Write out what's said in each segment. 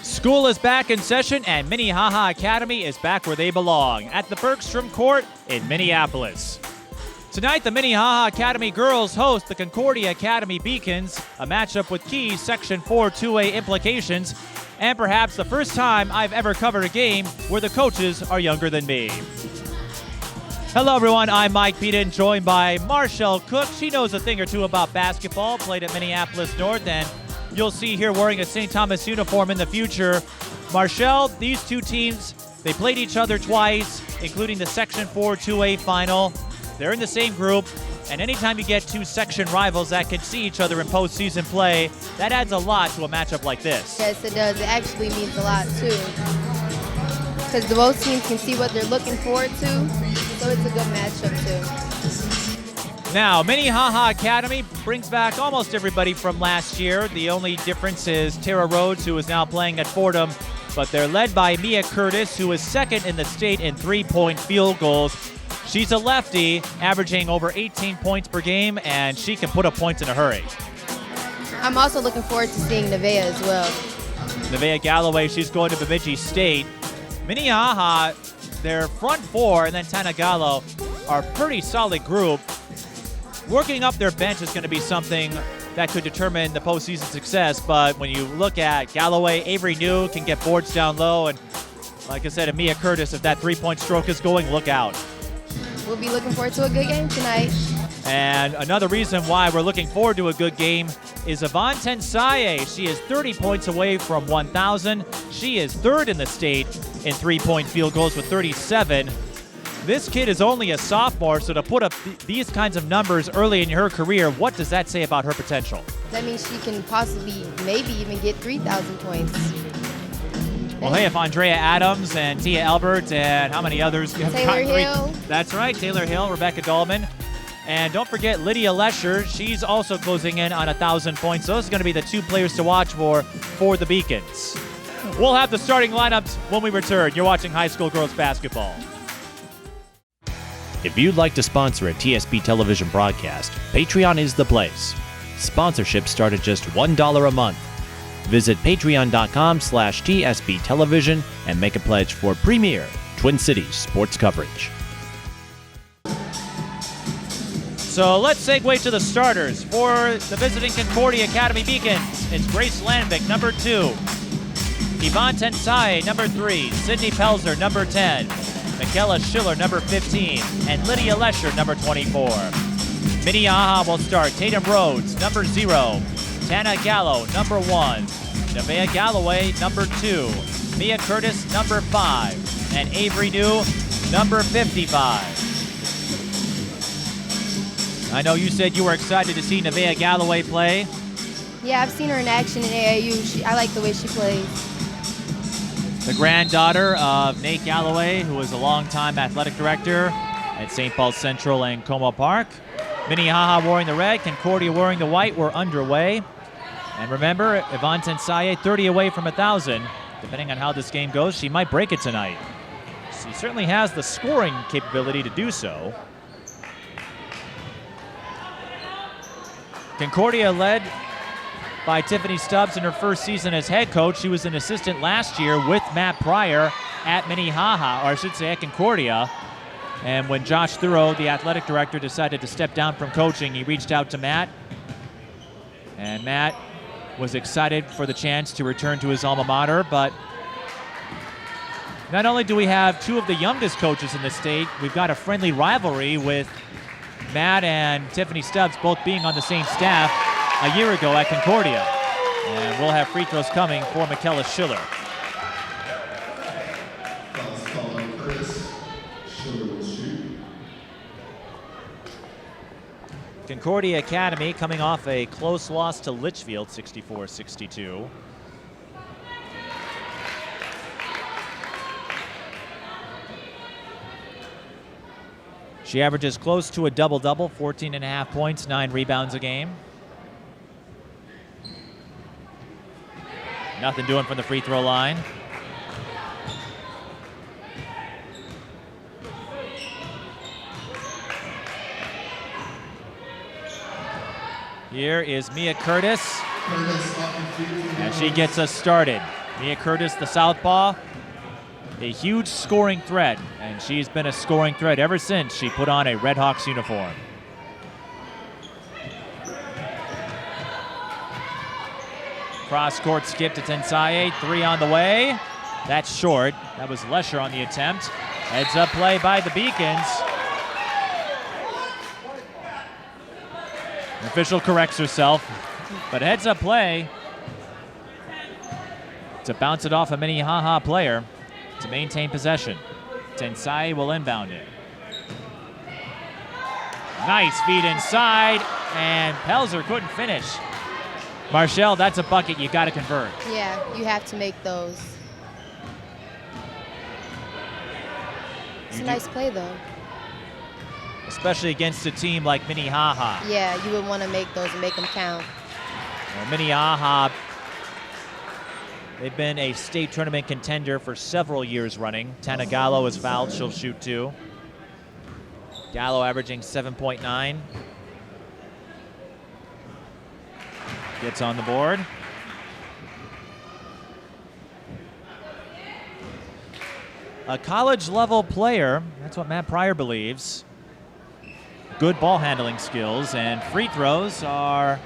School is back in session, and Minnehaha Academy is back where they belong, at the Bergstrom Court in Minneapolis. Tonight, the Minnehaha Academy girls host the Concordia Academy Beacons, a matchup with key Section 4 2A implications, and perhaps the first time I've ever covered a game where the coaches are younger than me. Hello everyone, I'm Mike Peden, joined by Marshell Cook. She knows a thing or two about basketball, played at Minneapolis North, and you'll see here wearing a St. Thomas uniform in the future. Marshell, these two teams, they played each other twice, including the Section 4 2A final. They're in the same group, and anytime you get two section rivals that can see each other in postseason play, that adds a lot to a matchup like this. Yes, it does. It actually means a lot, too, because both teams can see what they're looking forward to, so it's a good matchup, too. Now, Minnehaha Academy brings back almost everybody from last year. The only difference is Tara Rhodes, who is now playing at Fordham, but they're led by Mia Curtis, who is second in the state in three-point field goals. She's a lefty, averaging over 18 points per game, and she can put up points in a hurry. I'm also looking forward to seeing Nevaeh as well. Nevaeh Galloway, she's going to Bemidji State. Minnehaha, their front four, and then Tana Gallo, are a pretty solid group. Working up their bench is going to be something that could determine the postseason success, but when you look at Galloway, Avery New can get boards down low, and like I said, Mia Curtis, if that three-point stroke is going, look out. We'll be looking forward to a good game tonight. And another reason why we're looking forward to a good game is Ivane Tensaie. She is 30 points away from 1,000. She is third in the state in three-point field goals with 37. This kid is only a sophomore, so to put up these kinds of numbers early in her career, what does that say about her potential? That means she can possibly, maybe even get 3,000 points. Well, hey, if Andrea Adams and Tia Albert and how many others have Taylor gotten Hill. That's right, Taylor Hill, Rebecca Dahlman. And don't forget Lydia Lesher. She's also closing in on 1,000 points. Those are going to be the two players to watch for the Beacons. We'll have the starting lineups when we return. You're watching high school girls basketball. If you'd like to sponsor a TSB television broadcast, Patreon is the place. Sponsorships start at just $1 a month. Visit patreon.com/TSB television and make a pledge for premier Twin Cities sports coverage. So let's segue to the starters. For the visiting Concordia Academy Beacons, it's Grace Landvik, number 2. Ivane Tensaie, number 3. Sydney Pelzer, number 10. Michaela Schiller, number 15. And Lydia Lesher, number 24. Minnehaha will start Tatum Rhodes, number 0. Tana Gallo, number 1. Nevaeh Galloway, number 2. Mia Curtis, number 5. And Avery New, number 55. I know you said you were excited to see Nevaeh Galloway play. Yeah, I've seen her in action in AAU. I like the way she plays. The granddaughter of Nate Galloway, who was a longtime athletic director at St. Paul Central and Como Park. Minnehaha wearing the red, Concordia wearing the white. We're underway. And remember, Ivane Tensaie, 30 away from 1,000. Depending on how this game goes, she might break it tonight. She certainly has the scoring capability to do so. Concordia led by Tiffany Stubbs in her first season as head coach. She was an assistant last year with Matt Pryor at Minnehaha, or I should say at Concordia. And when Josh Thurow, the athletic director, decided to step down from coaching, he reached out to Matt. And Matt was excited for the chance to return to his alma mater, but not only do we have two of the youngest coaches in the state, we've got a friendly rivalry with Matt and Tiffany Stubbs both being on the same staff a year ago at Concordia. And we'll have free throws coming for Michaela Schiller. Concordia Academy coming off a close loss to Litchfield, 64-62. She averages close to a double-double, 14.5 points, 9 rebounds a game. Nothing doing from the free throw line. Here is Mia Curtis, and she gets us started. Mia Curtis, the southpaw, a huge scoring threat, and she's been a scoring threat ever since she put on a Redhawks uniform. Cross-court skip to Tensaie, 3 on the way. That's short. That was Lesher on the attempt. Heads-up play by the Beacons. The official corrects herself, but heads-up play to bounce it off a Minnehaha player to maintain possession. Tensaie will inbound it. Nice feed inside, and Pelzer couldn't finish. Marshell, that's a bucket you got to convert. Yeah, you have to make those. It's a nice play, though. Especially against a team like Minnehaha. Yeah, you would want to make those and make them count. Well, Minnehaha, they've been a state tournament contender for several years running. Tana Gallo is fouled. She'll shoot 2. Gallo averaging 7.9. Gets on the board. A college-level player, that's what Matt Pryor believes. Good ball handling skills, and free throws are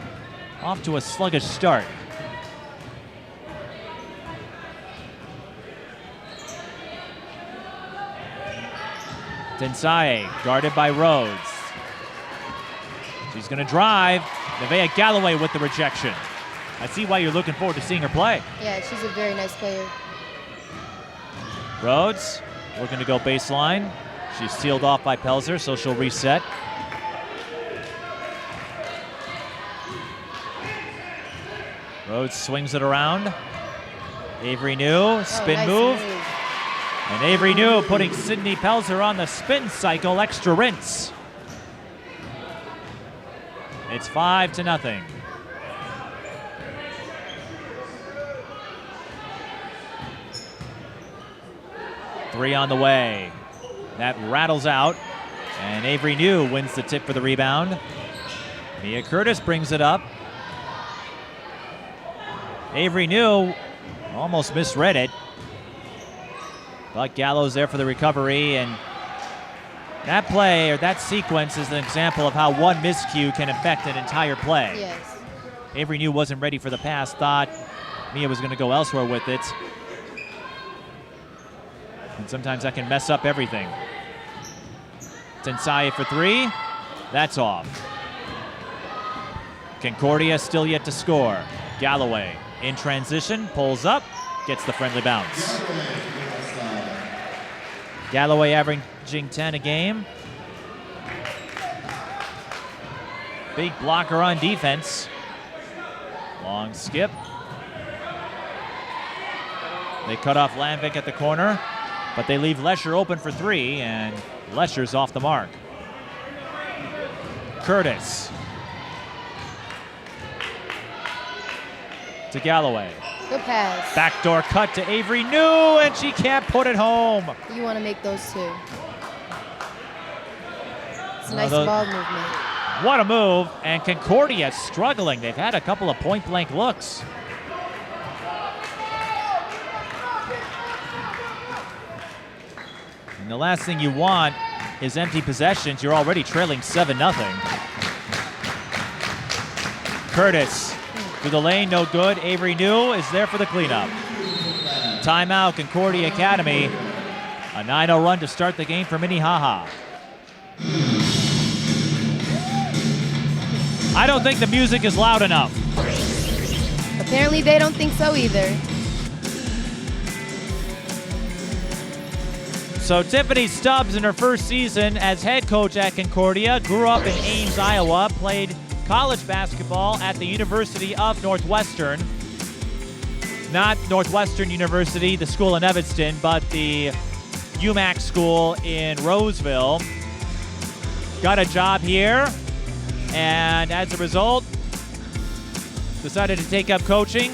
off to a sluggish start. Tensaie, guarded by Rhodes. She's going to drive. Nevaeh Galloway with the rejection. I see why you're looking forward to seeing her play. Yeah, she's a very nice player. Rhodes looking to go baseline. She's sealed off by Pelzer, so she'll reset. Rhodes swings it around. Avery New, spin nice move. And Avery New putting Sydney Pelzer on the spin cycle, extra rinse. It's 5-0. Three on the way. That rattles out, and Avery New wins the tip for the rebound. Mia Curtis brings it up. Avery New almost misread it, but Gallo's there for the recovery, and that play, or that sequence, is an example of how one miscue can affect an entire play. Yes. Avery New wasn't ready for the pass, thought Mia was going to go elsewhere with it. And sometimes that can mess up everything. Tensaie for 3. That's off. Concordia still yet to score. Galloway in transition, pulls up, gets the friendly bounce. Galloway averaging 10 a game. Big blocker on defense. Long skip. They cut off Landvik at the corner, but they leave Lesher open for 3, and Lesher's off the mark. Curtis. To Galloway. Good pass. Backdoor cut to Avery New, and she can't put it home. You want to make those 2. It's a nice ball movement. What a move, and Concordia struggling. They've had a couple of point-blank looks. And the last thing you want is empty possessions. You're already trailing 7-0. Curtis through the lane, no good. Avery New is there for the cleanup. Timeout, Concordia Academy. A 9-0 run to start the game for Minnehaha. I don't think the music is loud enough. Apparently they don't think so either. So Tiffany Stubbs, in her first season as head coach at Concordia, grew up in Ames, Iowa, played college basketball at the University of Northwestern. Not Northwestern University, the school in Evanston, but the UMac school in Roseville. Got a job here, and as a result, decided to take up coaching.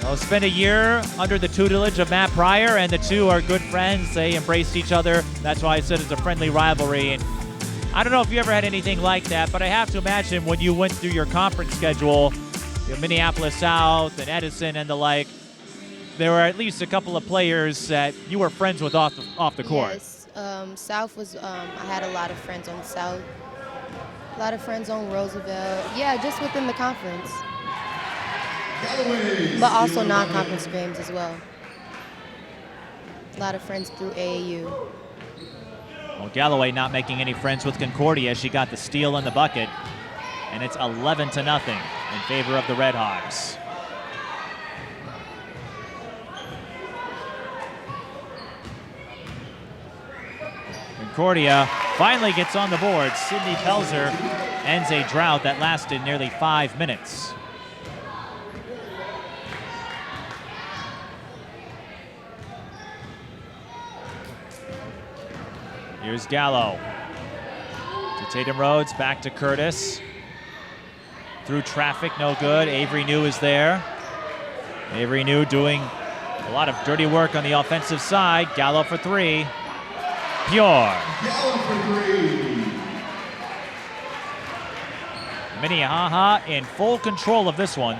I'll spend a year under the tutelage of Matt Pryor, and the two are good friends. They embraced each other. That's why I said it's a friendly rivalry. And I don't know if you ever had anything like that, but I have to imagine when you went through your conference schedule, Minneapolis South and Edison and the like, there were at least a couple of players that you were friends with off the court. Yes, South was, I had a lot of friends on South, a lot of friends on Roosevelt. Yeah, just within the conference. But also non-conference games as well. A lot of friends through AAU. Well, Galloway not making any friends with Concordia. She got the steal in the bucket, and it's 11-0 in favor of the Redhawks. Concordia finally gets on the board. Sydney Pelzer ends a drought that lasted nearly 5 minutes. Here's Gallo. To Tatum Rhodes, back to Curtis. Through traffic, no good. Avery New is there. Avery New doing a lot of dirty work on the offensive side. Gallo for three. Pure. Gallo for three. Minnehaha in full control of this one.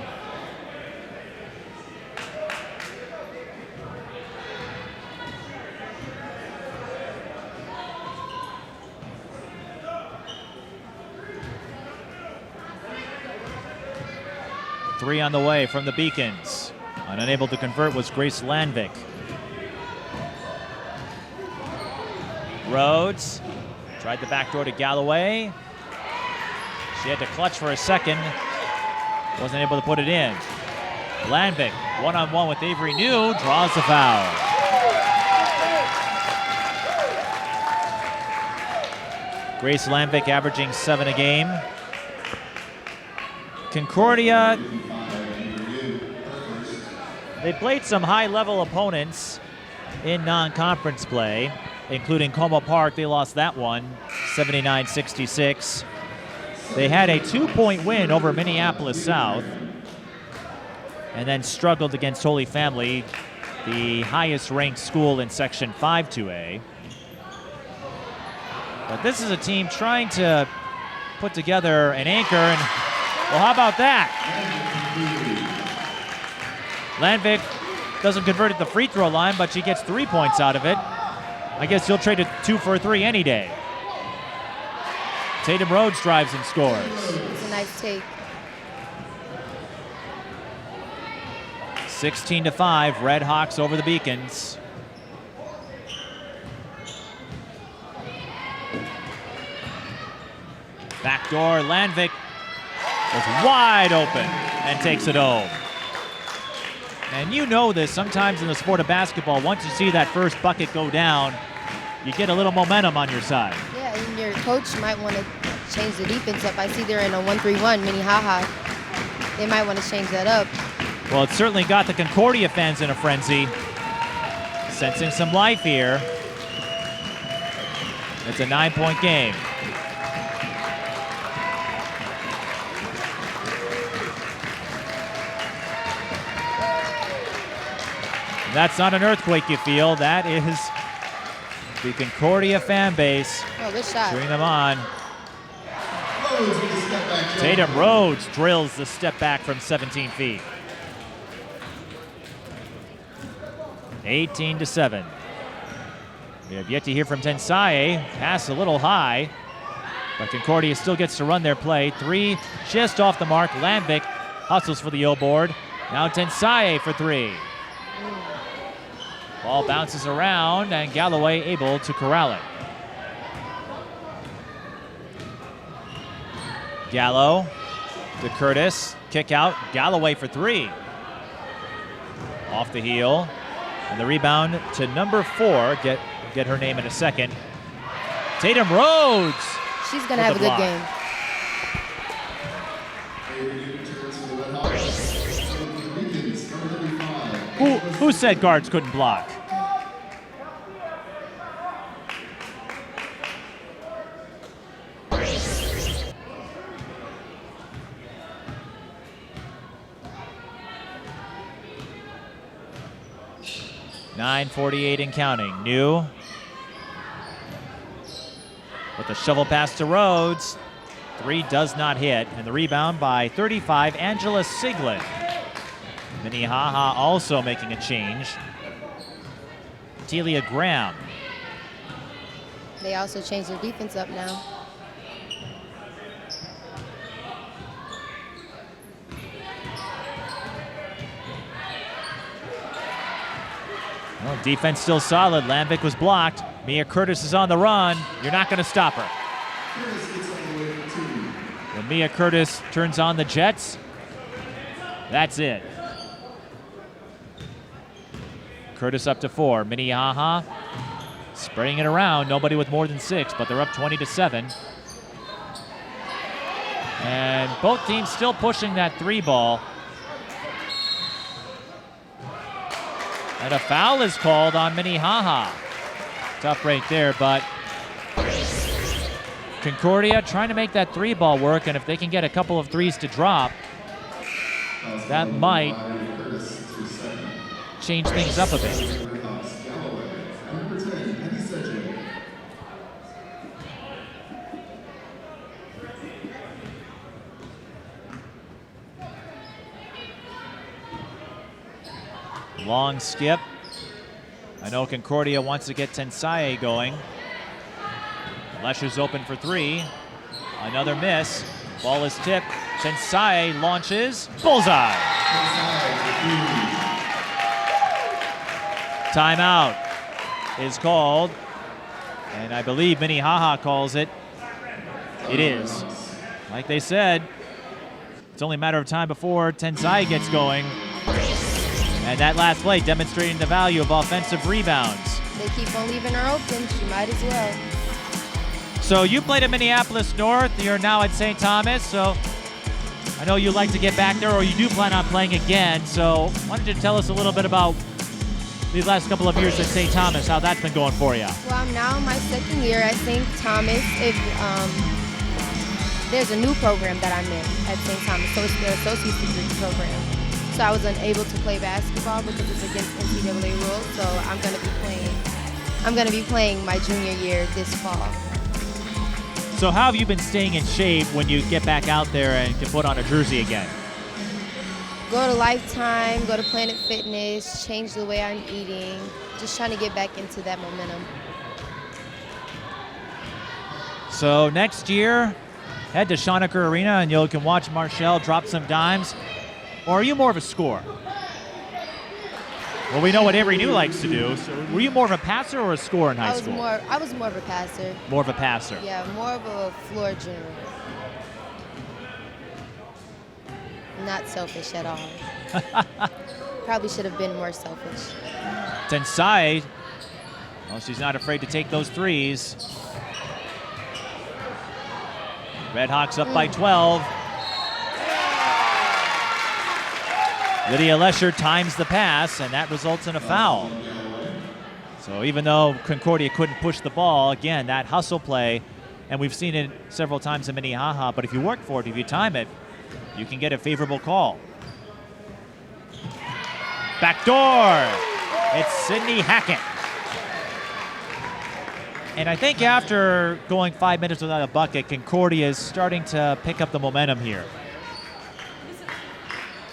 Three on the way from the Beacons. Unable to convert was Grace Landvik. Rhodes tried the backdoor to Galloway. She had to clutch for a second. Wasn't able to put it in. Landvik, one-on-one with Avery New, draws the foul. Grace Landvik averaging 7 a game. Concordia, they played some high-level opponents in non-conference play, including Como Park. They lost that one, 79-66. They had a 2-point win over Minneapolis South, and then struggled against Holy Family, the highest-ranked school in Section 5-2A. But this is a team trying to put together an anchor, and well, how about that? Landvik doesn't convert at the free throw line, but she gets 3 points out of it. I guess you'll trade a 2 for a 3 any day. Tatum Rhodes drives and scores. It's a nice take. 16-5, Redhawks over the Beacons. Backdoor, Landvik is wide open and takes it home. And you know this, sometimes in the sport of basketball, once you see that first bucket go down, you get a little momentum on your side. Yeah, and your coach might want to change the defense up. I see they're in a 1-3-1, Minnehaha. They might want to change that up. Well, it certainly got the Concordia fans in a frenzy. Sensing some life here. It's a 9-point game. That's not an earthquake you feel. That is the Concordia fan base. Oh, good shot. Cheering them on. Rhodes with a step back. Tatum Rhodes drills the step back from 17 feet. 18-7. We have yet to hear from Tensaie. Pass a little high, but Concordia still gets to run their play. 3 just off the mark. Landvik hustles for the O board. Now Tensaie for 3. Ball bounces around, and Galloway able to corral it. Gallo to Curtis. Kick out. Galloway for 3. Off the heel. And the rebound to number 4. Get her name in a second. Tatum Rhodes. She's going to have a good game. Who said guards couldn't block? .948 and counting. New with the shovel pass to Rhodes. Three does not hit, and the rebound by 35, Angela Siglin. Minnehaha also making a change. Telia Graham. They also changed their defense up now. Well, defense still solid. Lambic was blocked. Mia Curtis is on the run. You're not going to stop her. When Mia Curtis turns on the Jets, that's it. Curtis up to 4. Minnehaha spreading it around. Nobody with more than 6, but they're up 20-7. And both teams still pushing that 3 ball. And a foul is called on Minnehaha. Tough right there, but Concordia trying to make that 3 ball work, and if they can get a couple of threes to drop, that might change things up a bit. Long skip. I know Concordia wants to get Tensaie going. Lesher's open for 3. Another miss. Ball is tipped. Tensaie launches. Bullseye. Timeout is called. And I believe Minnehaha calls it. It is. Like they said, it's only a matter of time before Tensaie gets going. And that last play demonstrating the value of offensive rebounds. They keep on leaving her open. She might as well. So you played at Minneapolis North. You're now at St. Thomas. So I know you like to get back there, or you do plan on playing again. So why don't you tell us a little bit about these last couple of years at St. Thomas, how that's been going for you? Well, I'm now in my 2nd year at St. Thomas. There's a new program that I'm in at St. Thomas. So it's their associate's degree program. So I was unable to play basketball because it's against NCAA rules. So I'm going to be playing my junior year this fall. So how have you been staying in shape when you get back out there and can put on a jersey again? Go to Lifetime, go to Planet Fitness, change the way I'm eating, just trying to get back into that momentum. So next year, head to Schoenecker Arena and you can watch Marshell drop some dimes. Or are you more of a scorer? Well, we know what Avery New likes to do. So were you more of a passer or a scorer in high school? I was more of a passer. More of a passer. Yeah, more of a floor general. Not selfish at all. Probably should have been more selfish. Tensaie, well, she's not afraid to take those threes. Redhawks up by 12. Lydia Lesher times the pass, and that results in a foul. So even though Concordia couldn't push the ball, again, that hustle play, and we've seen it several times in Minnehaha, but if you work for it, if you time it, you can get a favorable call. Back door. It's Sydney Hackett. And I think after going 5 minutes without a bucket, Concordia is starting to pick up the momentum here.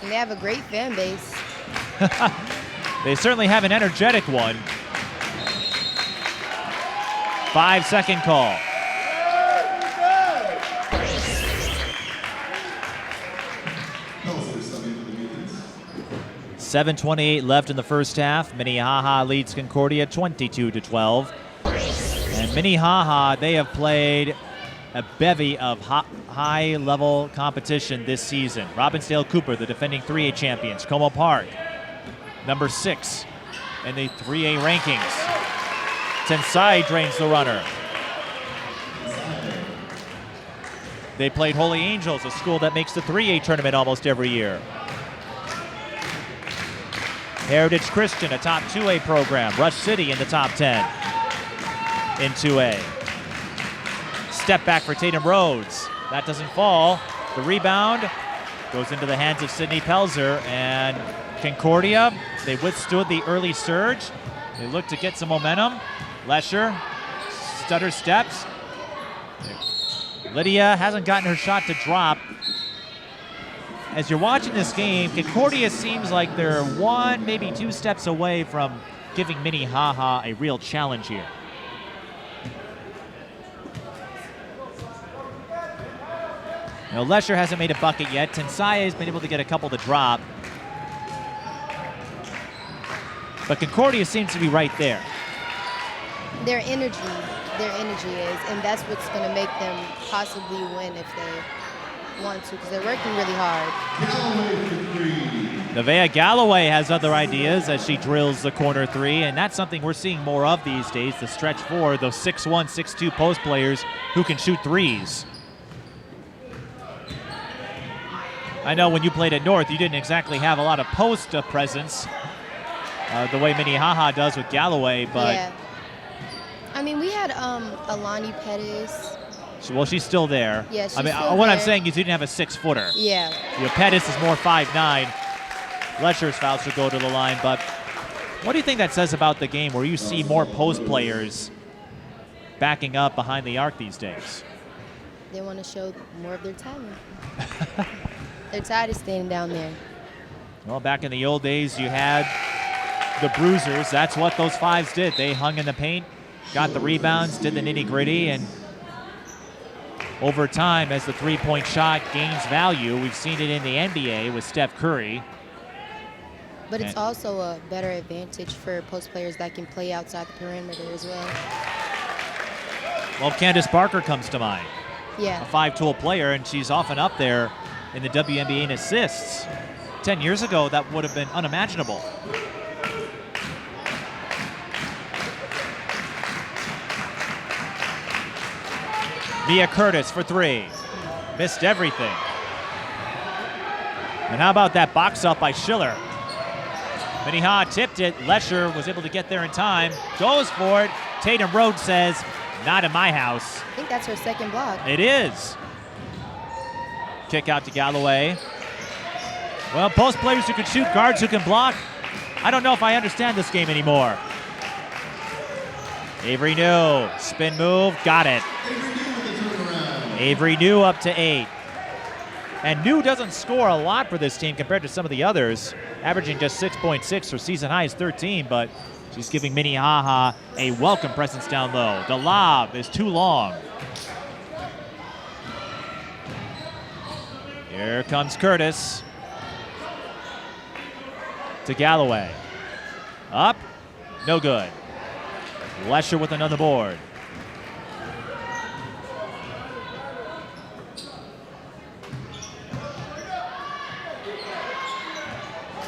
And they have a great fan base. They certainly have an energetic one. 5-second call. .7:28 left in the first half. Minnehaha leads Concordia 22-12. And Minnehaha, they have played a bevy of high-level competition this season. Robbinsdale Cooper, the defending 3A champions. Como Park, number 6 in the 3A rankings. Tensaie drains the runner. They played Holy Angels, a school that makes the 3A tournament almost every year. Heritage Christian, a top 2A program. Rush City in the top 10 in 2A. Step back for Tatum Rhodes. That doesn't fall. The rebound goes into the hands of Sydney Pelzer, and Concordia, they withstood the early surge. They look to get some momentum. Lesher, stutter steps. Lydia hasn't gotten her shot to drop. As you're watching this game, Concordia seems like they're 1, maybe 2 steps away from giving Minnehaha a real challenge here. Now, Lesher hasn't made a bucket yet. Tensaie has been able to get a couple to drop. But Concordia seems to be right there. Their energy is, and that's what's going to make them possibly win if they want to, because they're working really hard. Nevaeh Galloway has other ideas as she drills the corner 3, and that's something we're seeing more of these days, the stretch 4, those 6'1", 6'2" post players who can shoot threes. I know when you played at North, you didn't exactly have a lot of post presence the way Minnehaha does with Galloway, but... Yeah. I mean, we had Alani Pettis. Well, she's still there. Yeah, she's I mean, still what there. I'm saying is you didn't have a 6-footer. Yeah. Pettis is more 5'9". Lesher's foul should go to the line, but what do you think that says about the game where you see more post players backing up behind the arc these days? They want to show more of their talent. They're tired of standing down there. Well, back in the old days, you had the bruisers. That's what those 5s did. They hung in the paint, got the rebounds, did the nitty-gritty, and over time, as the three-point shot gains value, we've seen it in the NBA with Steph Curry. But it's also a better advantage for post players that can play outside the perimeter as well. Well, Candace Parker comes to mind. Yeah. A 5-tool player, and she's often up there in the WNBA in assists. 10 years ago, that would have been unimaginable. Mia Curtis for 3. Missed everything. And how about that box up by Schiller? Minnehaha tipped it. Lesher was able to get there in time. Goes for it. Tatum Rhodes says, not in my house. I think that's her second block. It is. Kick out to Galloway. Well, post players who can shoot, guards who can block. I don't know if I understand this game anymore. Avery New, spin move, got it. Avery New up to 8. And New doesn't score a lot for this team compared to some of the others, averaging just 6.6. Her season high is 13, but she's giving Minnehaha a welcome presence down low. The lob is too long. Here comes Curtis to Galloway. Up, no good. Lesher with another board.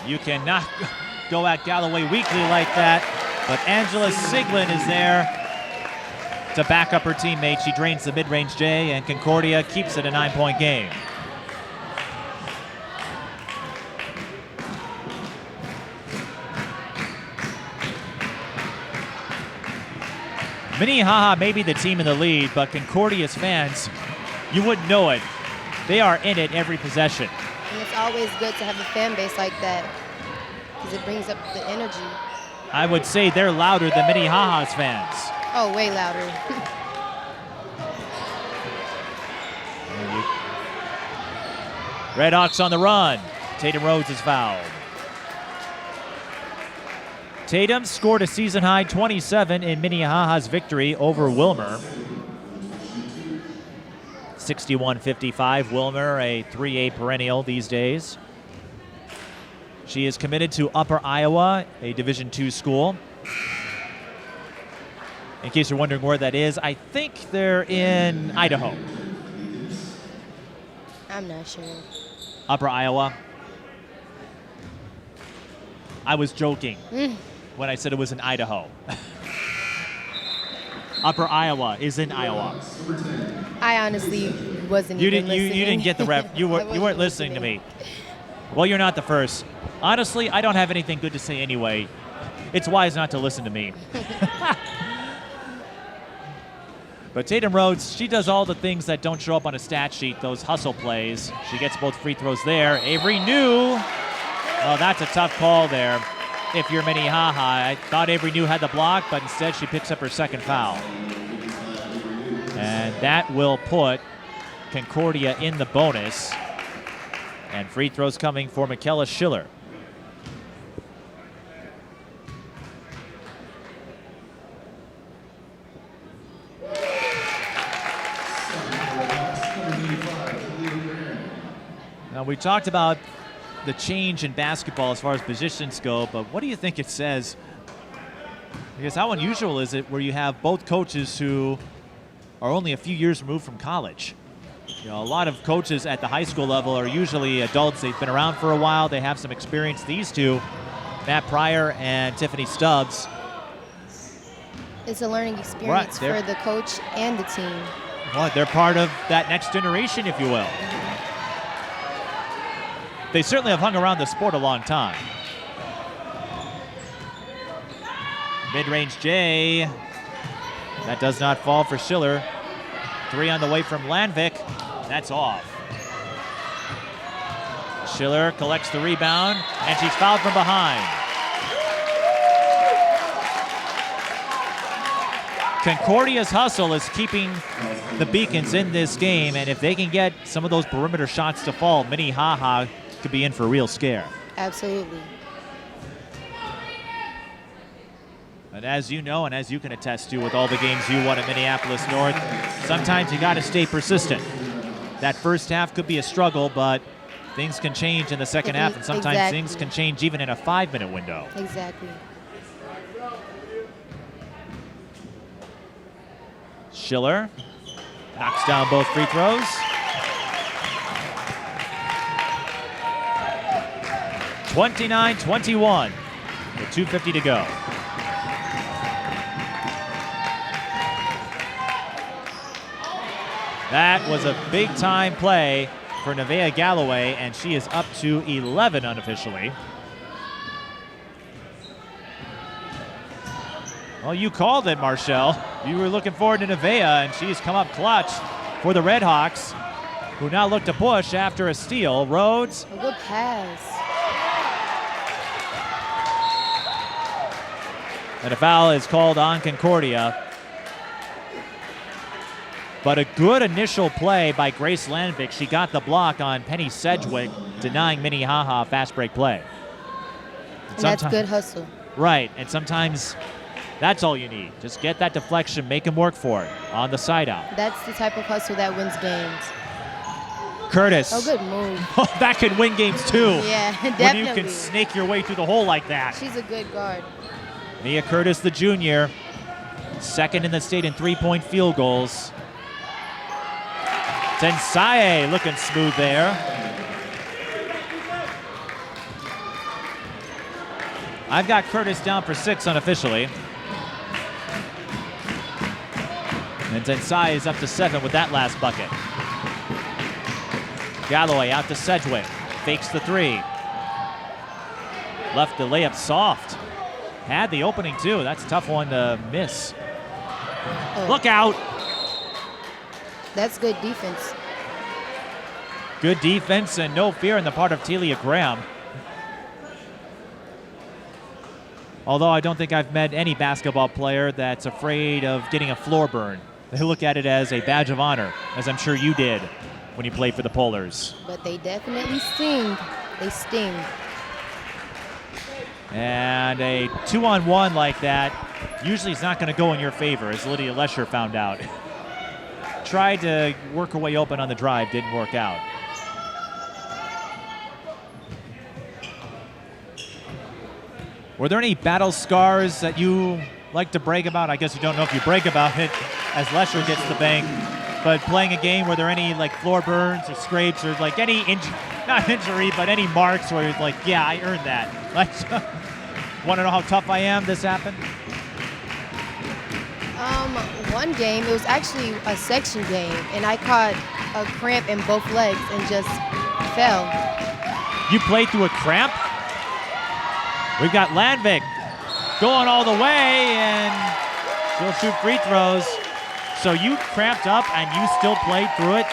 You cannot go at Galloway weakly like that, but Angela Siglin is there to back up her teammate. She drains the mid-range J, and Concordia keeps it a 9-point game. Minnehaha may be the team in the lead, but Concordia's fans, you wouldn't know it. They are in it every possession. And it's always good to have a fan base like that because it brings up the energy. I would say they're louder than Minnehaha's fans. Oh, way louder. Redhawks on the run. Tatum Rhodes is fouled. Tatum scored a season-high 27 in Minnehaha's victory over Wilmer. 61-55. Wilmer, a 3A perennial these days. She is committed to Upper Iowa, a Division II school. In case you're wondering where that is, I think they're in Idaho. I'm not sure. Upper Iowa. I was joking when I said it was in Idaho. Upper Iowa is in Iowa. I honestly wasn't You even didn't. listening. You didn't get the rep. You weren't listening to me. Well, you're not the first. Honestly, I don't have anything good to say anyway. It's wise not to listen to me. But Tatum Rhodes, she does all the things that don't show up on a stat sheet, those hustle plays. She gets both free throws there. Avery New. Well, that's a tough call there if you're Minnehaha. I thought Avery New had the block, but instead she picks up her second foul. And that will put Concordia in the bonus. And free throws coming for Michaela Schiller. Now, we talked about the change in basketball as far as positions go, but what do you think it says? Because how unusual is it where you have both coaches who are only a few years removed from college? You know, a lot of coaches at the high school level are usually adults. They've been around for a while. They have some experience. These two, Matt Pryor and Tiffany Stubbs. It's a learning experience for the coach and the team. Well, they're part of that next generation, if you will. They certainly have hung around the sport a long time. Mid-range J. That does not fall for Schiller. 3 on the way from Landvik. That's off. Schiller collects the rebound, and she's fouled from behind. Concordia's hustle is keeping the Beacons in this game, and if they can get some of those perimeter shots to fall, Minnehaha could be in for a real scare. Absolutely. And as you know, and as you can attest to with all the games you won at Minneapolis North, sometimes you got to stay persistent. That first half could be a struggle, but things can change in the second half, and sometimes things can change even in a 5-minute window. Exactly. Schiller knocks down both free throws. (29-21) with 2:50 to go. That was a big-time play for Nevaeh Galloway, and she is up to 11 unofficially. Well, you called it, Marshell. You were looking forward to Nevaeh, and she's come up clutch for the Redhawks, who now look to push after a steal. Rhodes. A good pass. And a foul is called on Concordia. But a good initial play by Grace Landvik. She got the block on Penny Sedgwick, denying Minnehaha a fast break play. And that's good hustle. Right, and sometimes that's all you need. Just get that deflection, make them work for it on the side out. That's the type of hustle that wins games. Curtis. Oh, good move. That could win games too. Yeah, definitely. When you can snake your way through the hole like that. She's a good guard. Mia Curtis, the junior, second in the state in three-point field goals. Tensaie looking smooth there. I've got Curtis down for 6 unofficially. And Tensaie is up to 7 with that last bucket. Galloway out to Sedgwick. Fakes the 3. Left the layup soft. Had the opening too. That's a tough one to miss. Oh. Look out. That's good defense. Good defense and no fear on the part of Telia Graham. Although I don't think I've met any basketball player that's afraid of getting a floor burn. They look at it as a badge of honor, as I'm sure you did when you played for the Polars. But they definitely sting. They sting. And a 2-on-1 like that usually is not going to go in your favor, as Lydia Lesher found out. Tried to work her way open on the drive, didn't work out. Were there any battle scars that you like to brag about? I guess you don't know if you brag about it as Lesher gets the bank. But playing a game, were there any like floor burns or scrapes or like any not injury, but any marks where you're like, yeah, I earned that. Like, want to know how tough I am? This happened? One game, it was actually a section game, and I caught a cramp in both legs and just fell. You played through a cramp? We've got Landvik going all the way, and she'll shoot free throws. So you cramped up, and you still played through it?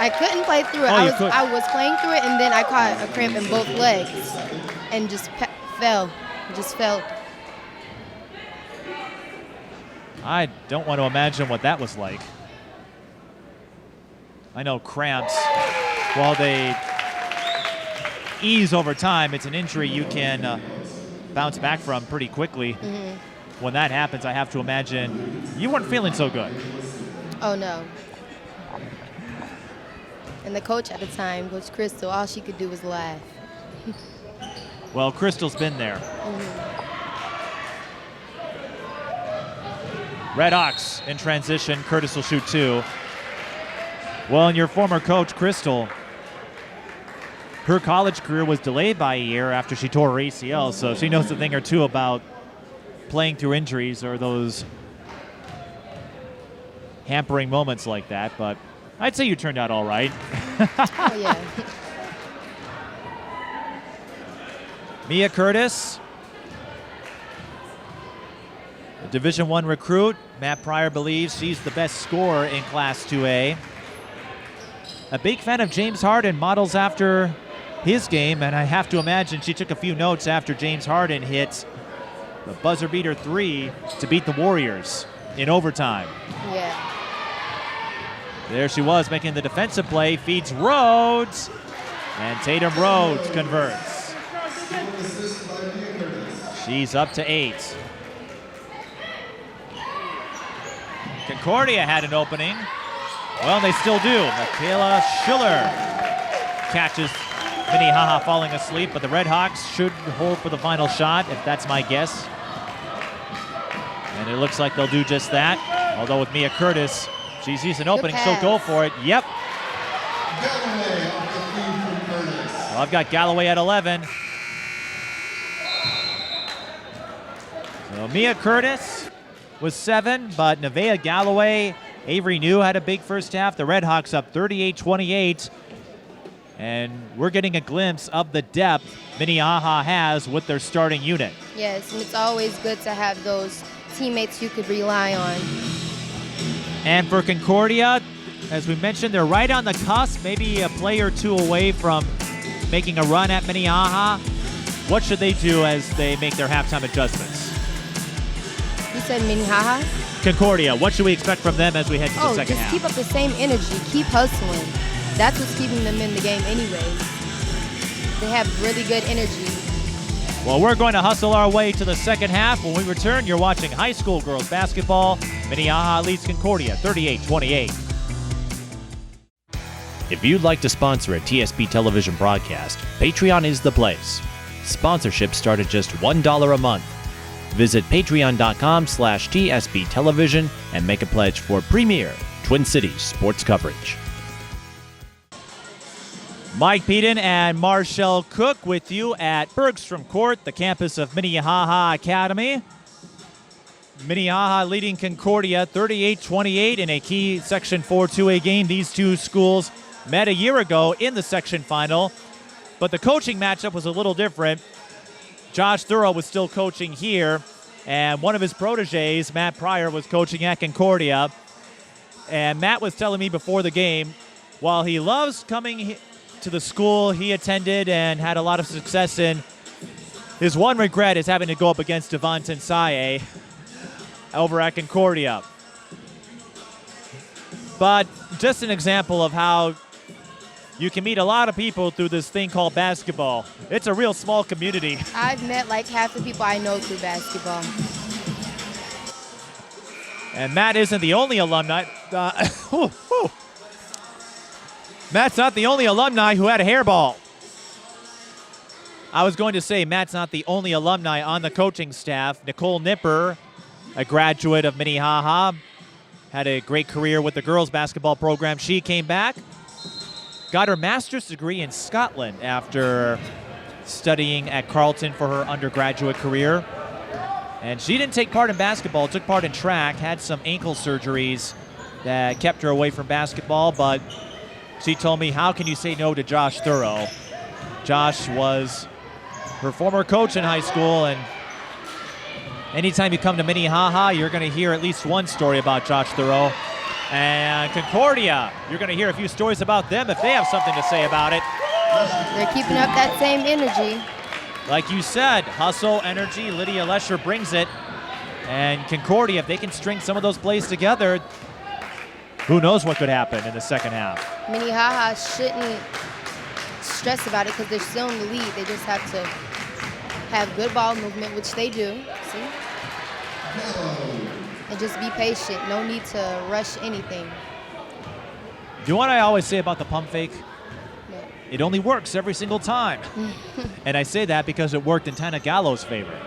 I couldn't play through it. I was playing through it, and then I caught a cramp in both legs and just fell. Just fell. I don't want to imagine what that was like. I know cramps, while they ease over time, it's an injury you can bounce back from pretty quickly. When that happens, I have to imagine you weren't feeling so good. Oh, no. And the coach at the time, Coach Crystal, all she could do was laugh. Well, Crystal's been there. Redhawks in transition. Curtis will shoot 2. Well, and your former coach, Crystal, her college career was delayed by a year after she tore her ACL, so she knows a thing or two about playing through injuries or those hampering moments like that, but I'd say you turned out all right. Oh, yeah. Mia Curtis, a Division I recruit. Matt Pryor believes she's the best scorer in Class 2A. A big fan of James Harden, models after his game, and I have to imagine she took a few notes after James Harden hit the buzzer beater 3 to beat the Warriors in overtime. Yeah. There she was making the defensive play, feeds Rhodes, and Tatum Rhodes converts. She's up to 8. Concordia had an opening. Well, they still do. Michaela Schiller catches Minnehaha falling asleep, but the Redhawks should hold for the final shot, if that's my guess. And it looks like they'll do just that. Although with Mia Curtis, she sees an opening, she'll go for it. Yep. Well, I've got Galloway at 11. So Mia Curtis was 7, but Nevaeh Galloway, Avery New had a big first half. The Redhawks up 38-28. And we're getting a glimpse of the depth Minnehaha has with their starting unit. Yes, and it's always good to have those teammates you could rely on. And for Concordia, as we mentioned, they're right on the cusp, maybe a play or two away from making a run at Minnehaha. What should they do as they make their halftime adjustments? You said Minnehaha? Concordia, what should we expect from them as we head to the second half? Just keep up the same energy. Keep hustling. That's what's keeping them in the game anyways. They have really good energy. Well, we're going to hustle our way to the second half. When we return, you're watching high school girls basketball. Minnehaha leads Concordia 38-28. If you'd like to sponsor a TSP television broadcast, Patreon is the place. Sponsorships start at just $1 a month. Visit patreon.com/TSP television and make a pledge for premier Twin Cities sports coverage. Mike Peden and Marshell Cook with you at Bergstrom Court, the campus of Minnehaha Academy. Minnehaha leading Concordia 38-28 in a key Section 4 2A game. These two schools met a year ago in the section final, but the coaching matchup was a little different. Josh Thorough was still coaching here, and one of his proteges, Matt Pryor, was coaching at Concordia. And Matt was telling me before the game, while he loves coming to the school he attended and had a lot of success in, his one regret is having to go up against Ivane Tensaie over at Concordia. But just an example of how you can meet a lot of people through this thing called basketball. It's a real small community. I've met like half the people I know through basketball. And Matt isn't the only alumni. Matt's not the only alumni who had a hairball. I was going to say Matt's not the only alumni on the coaching staff. Nicole Nipper, a graduate of Minnehaha, had a great career with the girls basketball program. She came back, got her master's degree in Scotland after studying at Carleton for her undergraduate career. And she didn't take part in basketball, took part in track, had some ankle surgeries that kept her away from basketball, but she told me, how can you say no to Josh Thorough? Josh was her former coach in high school, and anytime you come to Minnehaha, you're going to hear at least one story about Josh Thorough. And Concordia, you're going to hear a few stories about them if they have something to say about it. They're keeping up that same energy. Like you said, hustle, energy, Lydia Lesher brings it. And Concordia, if they can string some of those plays together, who knows what could happen in the second half. Minnehaha shouldn't stress about it because they're still in the lead. They just have to have good ball movement, which they do. See? And just be patient. No need to rush anything. Do you know what I always say about the pump fake? No. It only works every single time. And I say that because it worked in Tana Gallo's favor.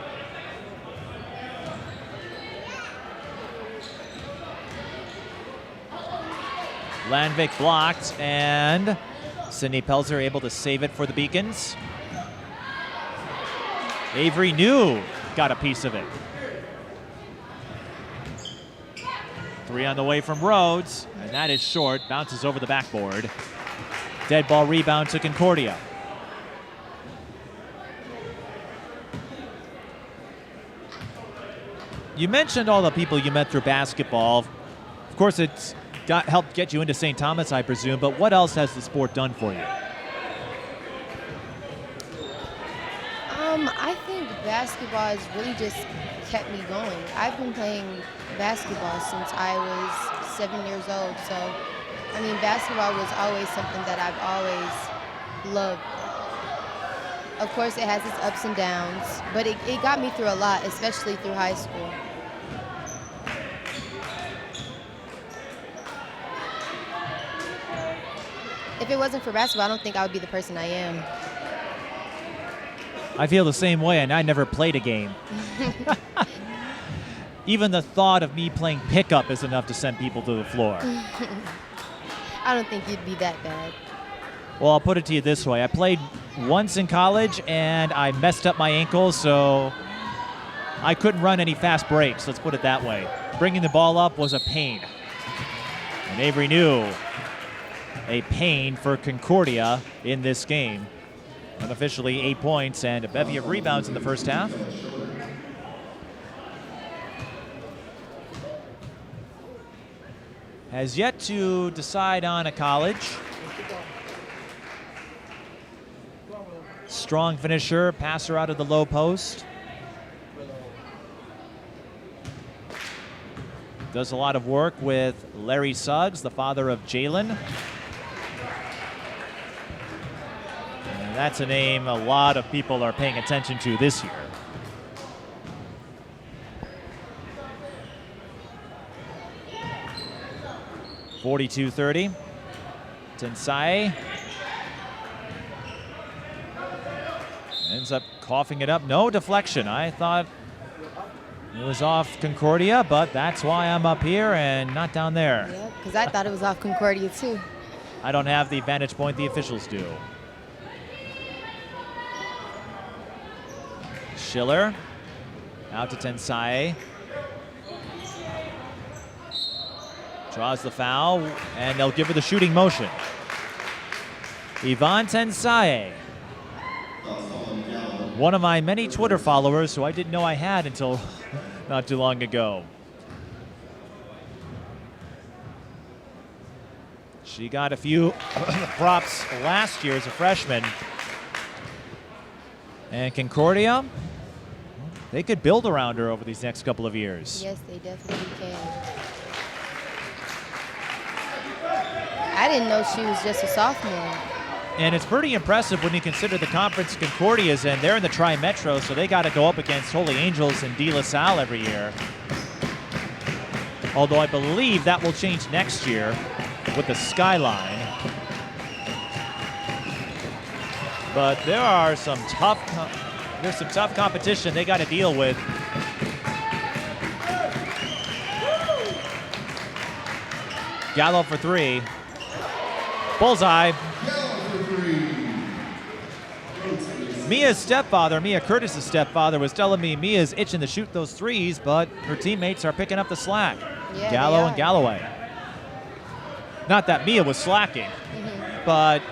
Landvik blocked, and Sydney Pelzer able to save it for the Beacons. Avery New got a piece of it. 3 on the way from Rhodes, and that is short. Bounces over the backboard. Dead ball rebound to Concordia. You mentioned all the people you met through basketball. Of course, it's helped get you into St. Thomas, I presume, but what else has the sport done for you? I think basketball has really just kept me going. I've been playing basketball since I was 7 years old, so I mean, basketball was always something that I've always loved. Of course, it has its ups and downs, but it got me through a lot, especially through high school. If it wasn't for basketball, I don't think I would be the person I am. I feel the same way, and I never played a game. Even the thought of me playing pickup is enough to send people to the floor. I don't think you'd be that bad. Well, I'll put it to you this way. I played once in college, and I messed up my ankle, so I couldn't run any fast breaks, let's put it that way. Bringing the ball up was a pain. And Avery New, a pain for Concordia in this game. Unofficially 8 points and a bevy of rebounds in the first half. Has yet to decide on a college. Strong finisher, passer out of the low post. Does a lot of work with Larry Suggs, the father of Jalen. And that's a name a lot of people are paying attention to this year. .42-30. Tensaie ends up coughing it up. No deflection. I thought it was off Concordia, but that's why I'm up here and not down there. Yeah, because I thought it was off Concordia too. I don't have the vantage point the officials do. Schiller out to Tensaie. Draws the foul, and they'll give her the shooting motion. Ivane Tensaie, one of my many Twitter followers who I didn't know I had until not too long ago. She got a few props last year as a freshman. And Concordia, they could build around her over these next couple of years. Yes, they definitely can. I didn't know she was just a sophomore. And it's pretty impressive when you consider the conference Concordia's in. They're in the Tri-Metro, so they got to go up against Holy Angels and De La Salle every year. Although I believe that will change next year with the Skyline. But there are some tough competition they got to deal with. Gallo for three. Bullseye. Mia's stepfather, Mia Curtis's stepfather, was telling me Mia's itching to shoot those threes, but her teammates are picking up the slack. Yeah, Gallo and Galloway. Not that Mia was slacking, but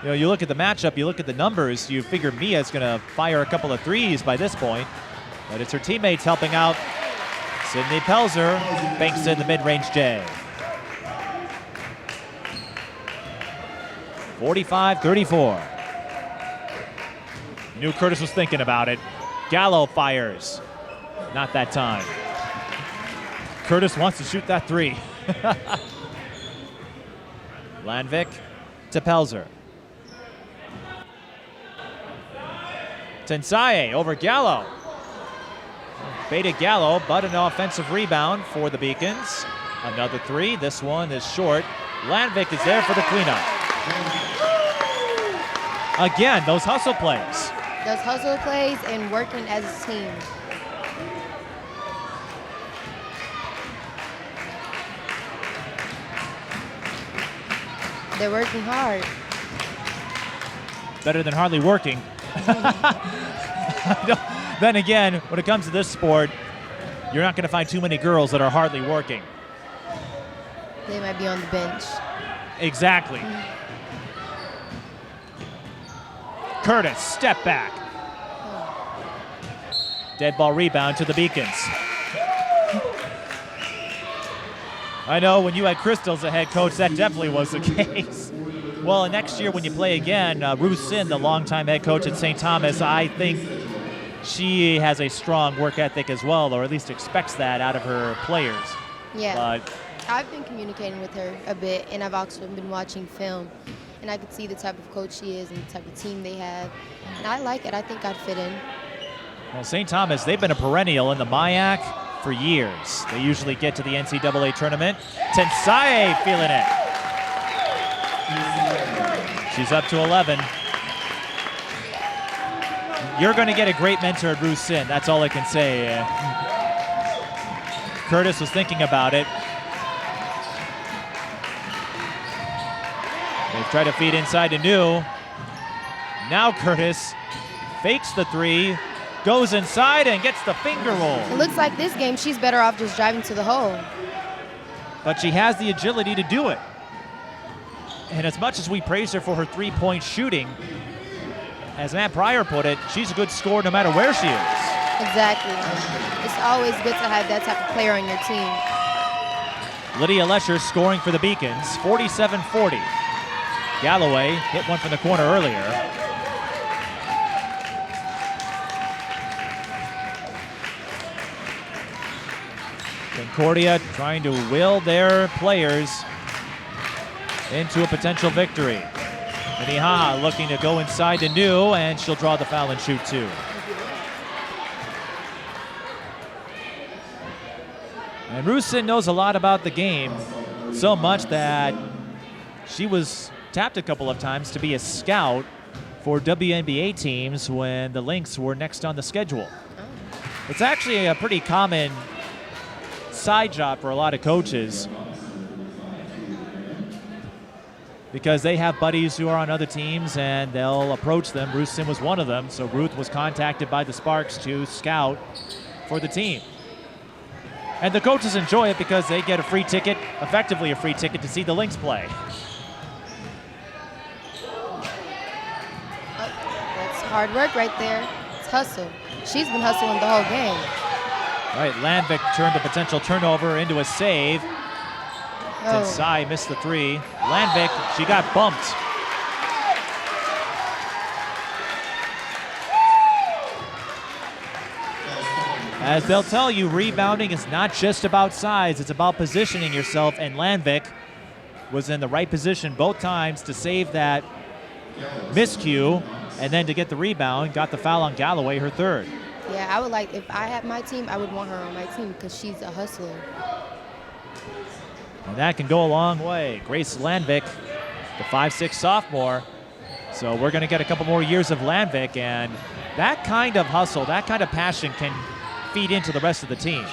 you know, you look at the matchup, you look at the numbers, you figure Mia's going to fire a couple of threes by this point, but it's her teammates helping out. Sydney Pelzer banks in the mid-range J. 45-34. Knew Curtis was thinking about it. Gallo fires. Not that time. Curtis wants to shoot that three. Landvik to Pelzer. Tensaie over Gallo. Baited Gallo, but an offensive rebound for the Beacons. Another three. This one is short. Landvik is there for the cleanup. Again, those hustle plays. Those hustle plays and working as a team. They're working hard. Better than hardly working. Then again, when it comes to this sport, you're not going to find too many girls that are hardly working. They might be on the bench. Exactly. Curtis, step back. Dead ball rebound to the Beacons. I know when you had Crystal as a head coach, that definitely was the case. Well, and next year when you play again, Ruth Sin, the longtime head coach at St. Thomas, I think she has a strong work ethic as well, or at least expects that out of her players. Yeah. But I've been communicating with her a bit, and I've also been watching film, and I could see the type of coach she is and the type of team they have. And I like it. I think I'd fit in. well, St. Thomas, they've been a perennial in the MIAC for years. They usually get to the NCAA tournament. Tensaie feeling it. She's up to 11. You're going to get a great mentor at Ruth Sin. That's all I can say. Curtis was thinking about it. They've tried to feed inside to New. Now Curtis fakes the three, goes inside and gets the finger roll. It looks like this game she's better off just driving to the hole. But she has the agility to do it. And as much as we praise her for her three-point shooting, as Matt Pryor put it, she's a good scorer no matter where she is. Exactly. It's always good to have that type of player on your team. Lydia Lesher scoring for the Beacons, 47-40. Galloway hit one from the corner earlier. Concordia trying to will their players into a potential victory. Minnehaha looking to go inside to New, and she'll draw the foul and shoot two. And Rusin knows a lot about the game, so much that she was tapped a couple of times to be a scout for WNBA teams when the Lynx were next on the schedule. It's actually a pretty common side job for a lot of coaches because they have buddies who are on other teams and they'll approach them. Ruth Sim was one of them, so Ruth was contacted by the Sparks to scout for the team. And the coaches enjoy it because they get a free ticket, effectively a free ticket, to see the Lynx play. That's hard work right there. It's hustle. She's been hustling the whole game. All right, Landvik turned a potential turnover into a save. Tensaie missed the three. Landvik, she got bumped. As they'll tell you, rebounding is not just about size, it's about positioning yourself, and Landvik was in the right position both times to save that miscue and then to get the rebound, got the foul on Galloway, her third. Yeah, I would like, if I had my team, I would want her on my team because she's a hustler. And that can go a long way. Grace Landvik, the 5'6" sophomore. So we're going to get a couple more years of Landvik, and that kind of hustle, that kind of passion can feed into the rest of the team.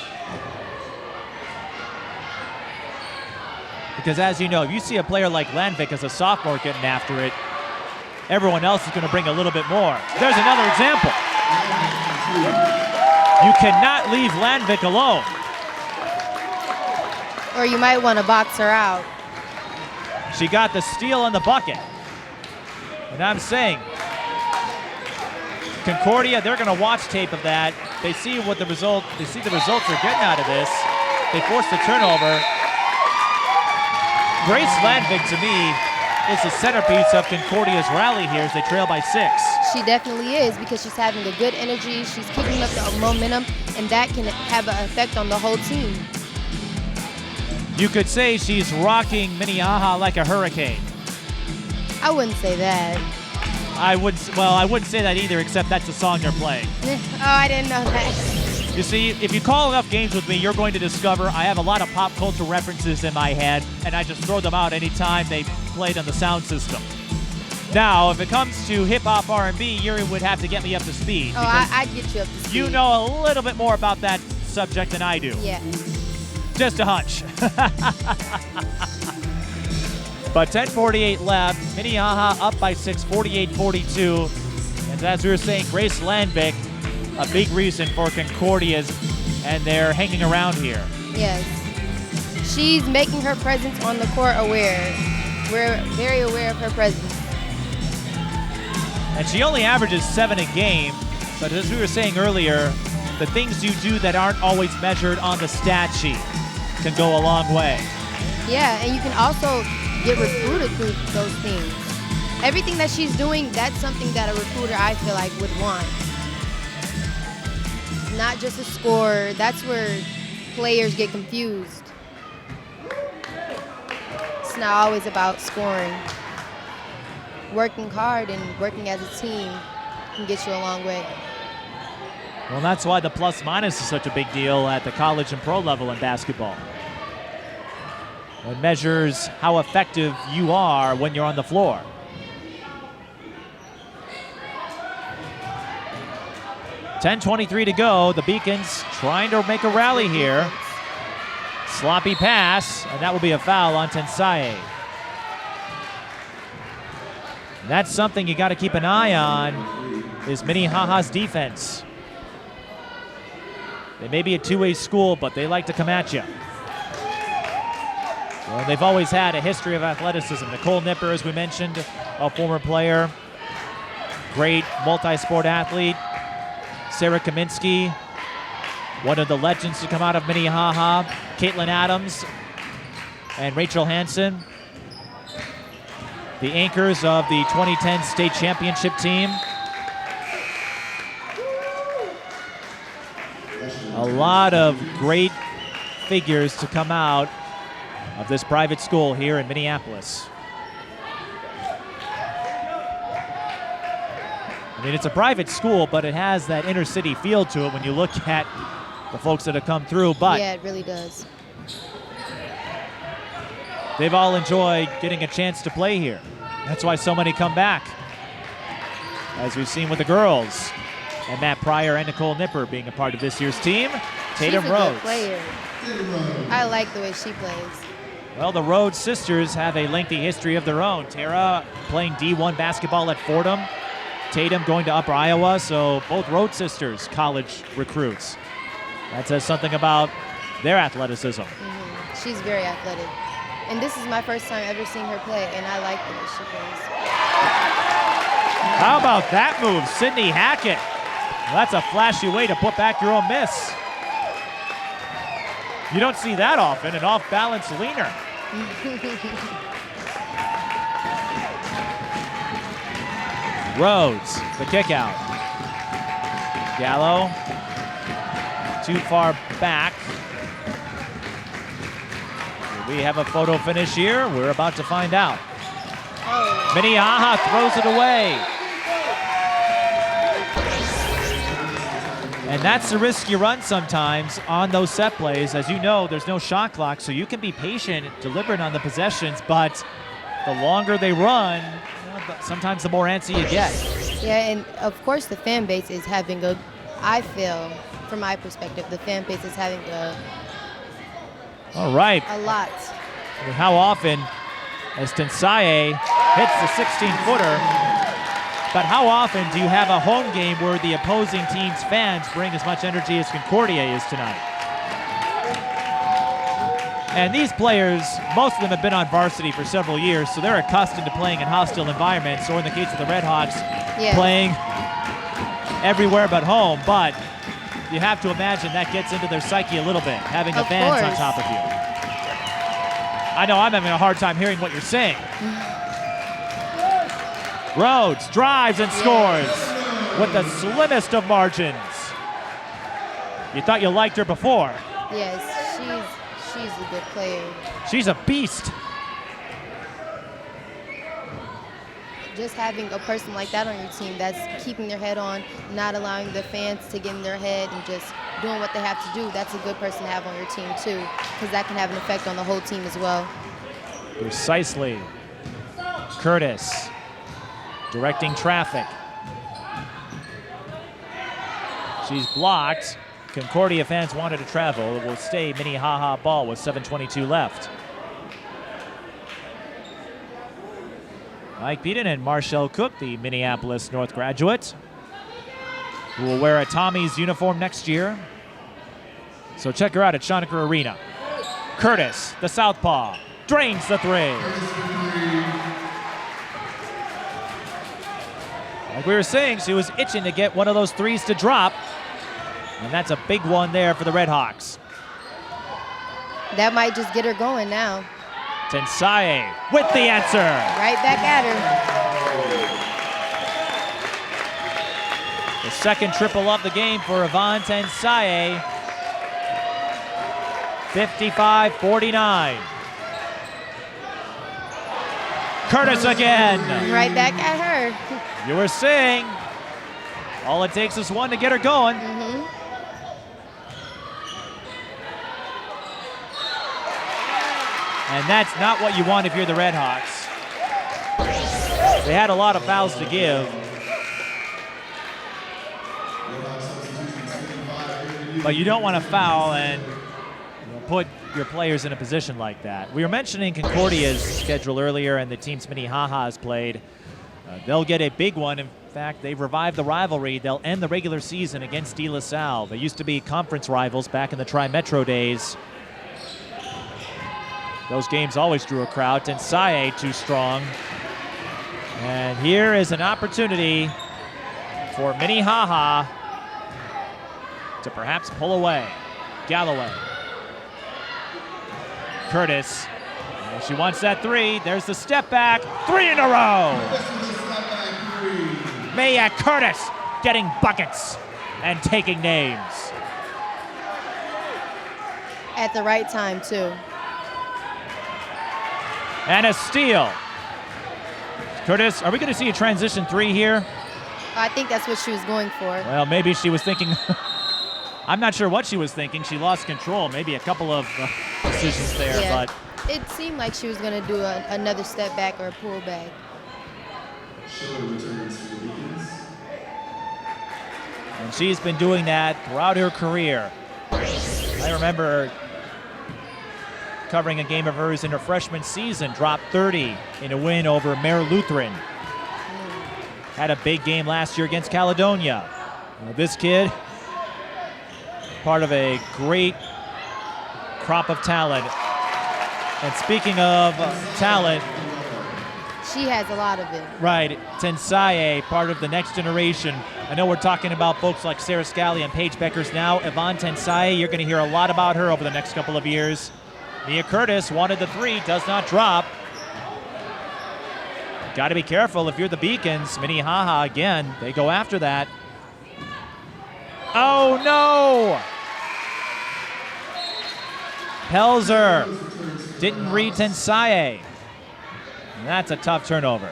Because as you know, if you see a player like Landvik as a sophomore getting after it, everyone else is going to bring a little bit more. There's another example. You cannot leave Landvik alone. Or you might want to box her out. She got the steal on the bucket. And I'm saying, Concordia, they're going to watch tape of that. They see what the results they're getting out of this. They force the turnover. Grace Landvik, to me, is the centerpiece of Concordia's rally here as they trail by 6. She definitely is because she's having a good energy. She's keeping up the momentum, and that can have an effect on the whole team. You could say she's rocking Minnehaha like a hurricane. I wouldn't say that. I wouldn't say that either, except that's the song they're playing. Oh, I didn't know that. You see, if you call enough games with me, you're going to discover I have a lot of pop culture references in my head, and I just throw them out anytime they played on the sound system. Now, if it comes to hip-hop R&B, Yuri would have to get me up to speed. Oh, I'd get you up to speed. You know a little bit more about that subject than I do. Yeah. Just a hunch. But 10:48 left. Minnehaha up by 6, 48-42. And as we were saying, Grace Landvik, a big reason for Concordia's, and they're hanging around here. Yes. She's making her presence on the court aware. We're very aware of her presence. And she only averages 7 a game. But as we were saying earlier, the things you do that aren't always measured on the stat sheet can go a long way. Yeah, and you can also get recruited through those things. Everything that she's doing, that's something that a recruiter, I feel like, would want. Not just a scorer. That's where players get confused. It's not always about scoring. Working hard and working as a team can get you a long way. Well, that's why the plus-minus is such a big deal at the college and pro level in basketball. It measures how effective you are when you're on the floor. .10:23 to go. The Beacons trying to make a rally here. Sloppy pass, and that will be a foul on Tensaie. That's something you got to keep an eye on, is Minnehaha's defense. They may be a two-way school, but they like to come at you. Well, they've always had a history of athleticism. Nicole Nipper, as we mentioned, a former player, great multi-sport athlete. Sarah Kaminsky, one of the legends to come out of Minnehaha. Caitlin Adams and Rachel Hansen, the anchors of the 2010 state championship team. A lot of great figures to come out of this private school here in Minneapolis. I mean, it's a private school, but it has that inner city feel to it when you look at the folks that have come through. But yeah, it really does. They've all enjoyed getting a chance to play here. That's why so many come back, as we've seen with the girls. And Matt Pryor and Nicole Nipper being a part of this year's team. Tatum She's a Rhodes. good player. I like the way she plays. Well, the Rhodes sisters have a lengthy history of their own. Tara playing D1 basketball at Fordham. Tatum going to Upper Iowa, so both Rhodes sisters, college recruits. That says something about their athleticism. Mm-hmm. She's very athletic. And this is my first time ever seeing her play, and I like the way she plays. How about that move, Sydney Hackett? Well, that's a flashy way to put back your own miss. You don't see that often, an off-balance leaner. Rhodes, the kick out. Gallo, too far back. Do we have a photo finish here? We're about to find out. Oh. Minnehaha throws it away. And that's the risk you run sometimes on those set plays. As you know, there's no shot clock, so you can be patient, deliberate on the possessions, but the longer they run, sometimes the more antsy you get. Yeah, and of course the fan base is having a, I feel, from my perspective, the fan base is having All right. a lot. How often, as Tensaie hits the 16-footer, but how often do you have a home game where the opposing team's fans bring as much energy as Concordia is tonight? And these players, most of them have been on varsity for several years, so they're accustomed to playing in hostile environments, or in the case of the Redhawks, playing everywhere but home. But you have to imagine that gets into their psyche a little bit, having the fans on top of you. I know I'm having a hard time hearing what you're saying. Rhodes drives and scores with the slimmest of margins. You thought you liked her before. Yes, she's a good player. She's a beast. Just having a person like that on your team that's keeping their head on, not allowing the fans to get in their head and just doing what they have to do, that's a good person to have on your team too, because that can have an effect on the whole team as well. Precisely. Curtis directing traffic. She's blocked. Concordia fans wanted to travel. It will stay Minnehaha ball with 7:22 left. Mike Peden and Marshell Cook, the Minneapolis North graduate, who will wear a Tommy's uniform next year. So check her out at Schoenecker Arena. Curtis, the southpaw, drains the three. Like we were saying, she was itching to get one of those threes to drop. And that's a big one there for the Redhawks. That might just get her going now. Tensaie with the answer. Right back at her. The second triple of the game for Ivane Tensaie. 55-49. Curtis again. Right back at her. You were saying all it takes is one to get her going. And that's not what you want if you're the Redhawks. They had a lot of fouls to give. But you don't want to foul and put your players in a position like that. We were mentioning Concordia's schedule earlier and the teams Minnehaha has played. They'll get a big one. In fact, they've revived the rivalry. They'll end the regular season against De La Salle. They used to be conference rivals back in the Tri-Metro days. Those games always drew a crowd. Tensaie too strong. And here is an opportunity for Minnehaha to perhaps pull away. Galloway. Curtis. She wants that three. There's the step back. 3 in a row. Maya Curtis getting buckets and taking names. At the right time, too. And a steal. Curtis, are we going to see a transition three here? I think that's what she was going for. Well, maybe she was thinking. I'm not sure what she was thinking. She lost control. Maybe a couple of decisions there, Yeah. but It seemed like she was going to do another step back or a pull back. and she's been doing that throughout her career. I remember covering a game of hers in her freshman season, dropped 30 in a win over Mare Lutheran. Had a big game last year against Caledonia. This kid, part of a great crop of talent. And speaking of talent, She has a lot of it. right, Tensaie, part of the next generation. I know we're talking about folks like Sarah Scally and Paige Beckers now. Ivane Tensaie, you're going to hear a lot about her over the next couple of years. Mia Curtis wanted the three, does not drop. Got to be careful if you're the Beacons. Minnehaha again, they go after that. Oh no! Pelzer didn't read Tensaie. That's a tough turnover.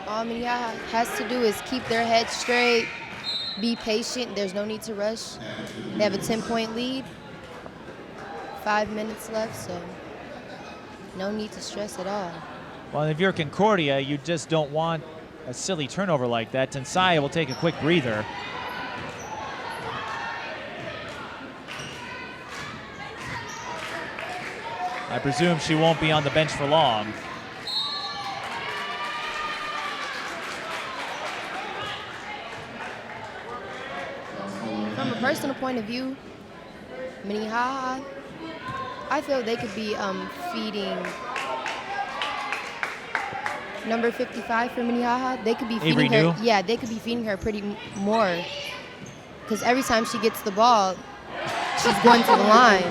All Minnehaha has to do is keep their head straight, be patient. There's no need to rush. They have a 10-point lead, 5 minutes left, so no need to stress at all. Well, if you're Concordia, you just don't want a silly turnover like that. Tensaie will take a quick breather. I presume she won't be on the bench for long. From a personal point of view, Minnehaha, I feel they could be feeding number 55 for Minnehaha. They could be Avery feeding her. New? Yeah, they could be feeding her pretty more. Because every time she gets the ball, she's going to the line.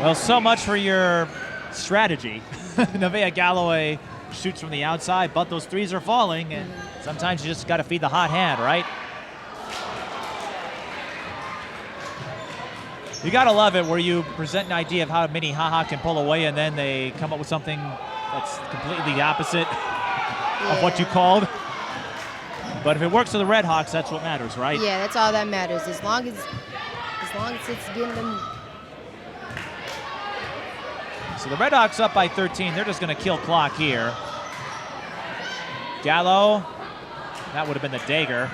Well, so much for your strategy. Nevaeh Galloway shoots from the outside, but those threes are falling, and sometimes you just got to feed the hot hand, right? You gotta love it where you present an idea of how Minnehaha can pull away and then they come up with something that's completely the opposite of what you called. But if it works for the Redhawks, that's what matters, right? Yeah, that's all that matters. As long as it's getting them. So the Redhawks up by 13. They're just going to kill clock here. Gallo. That would have been the dagger.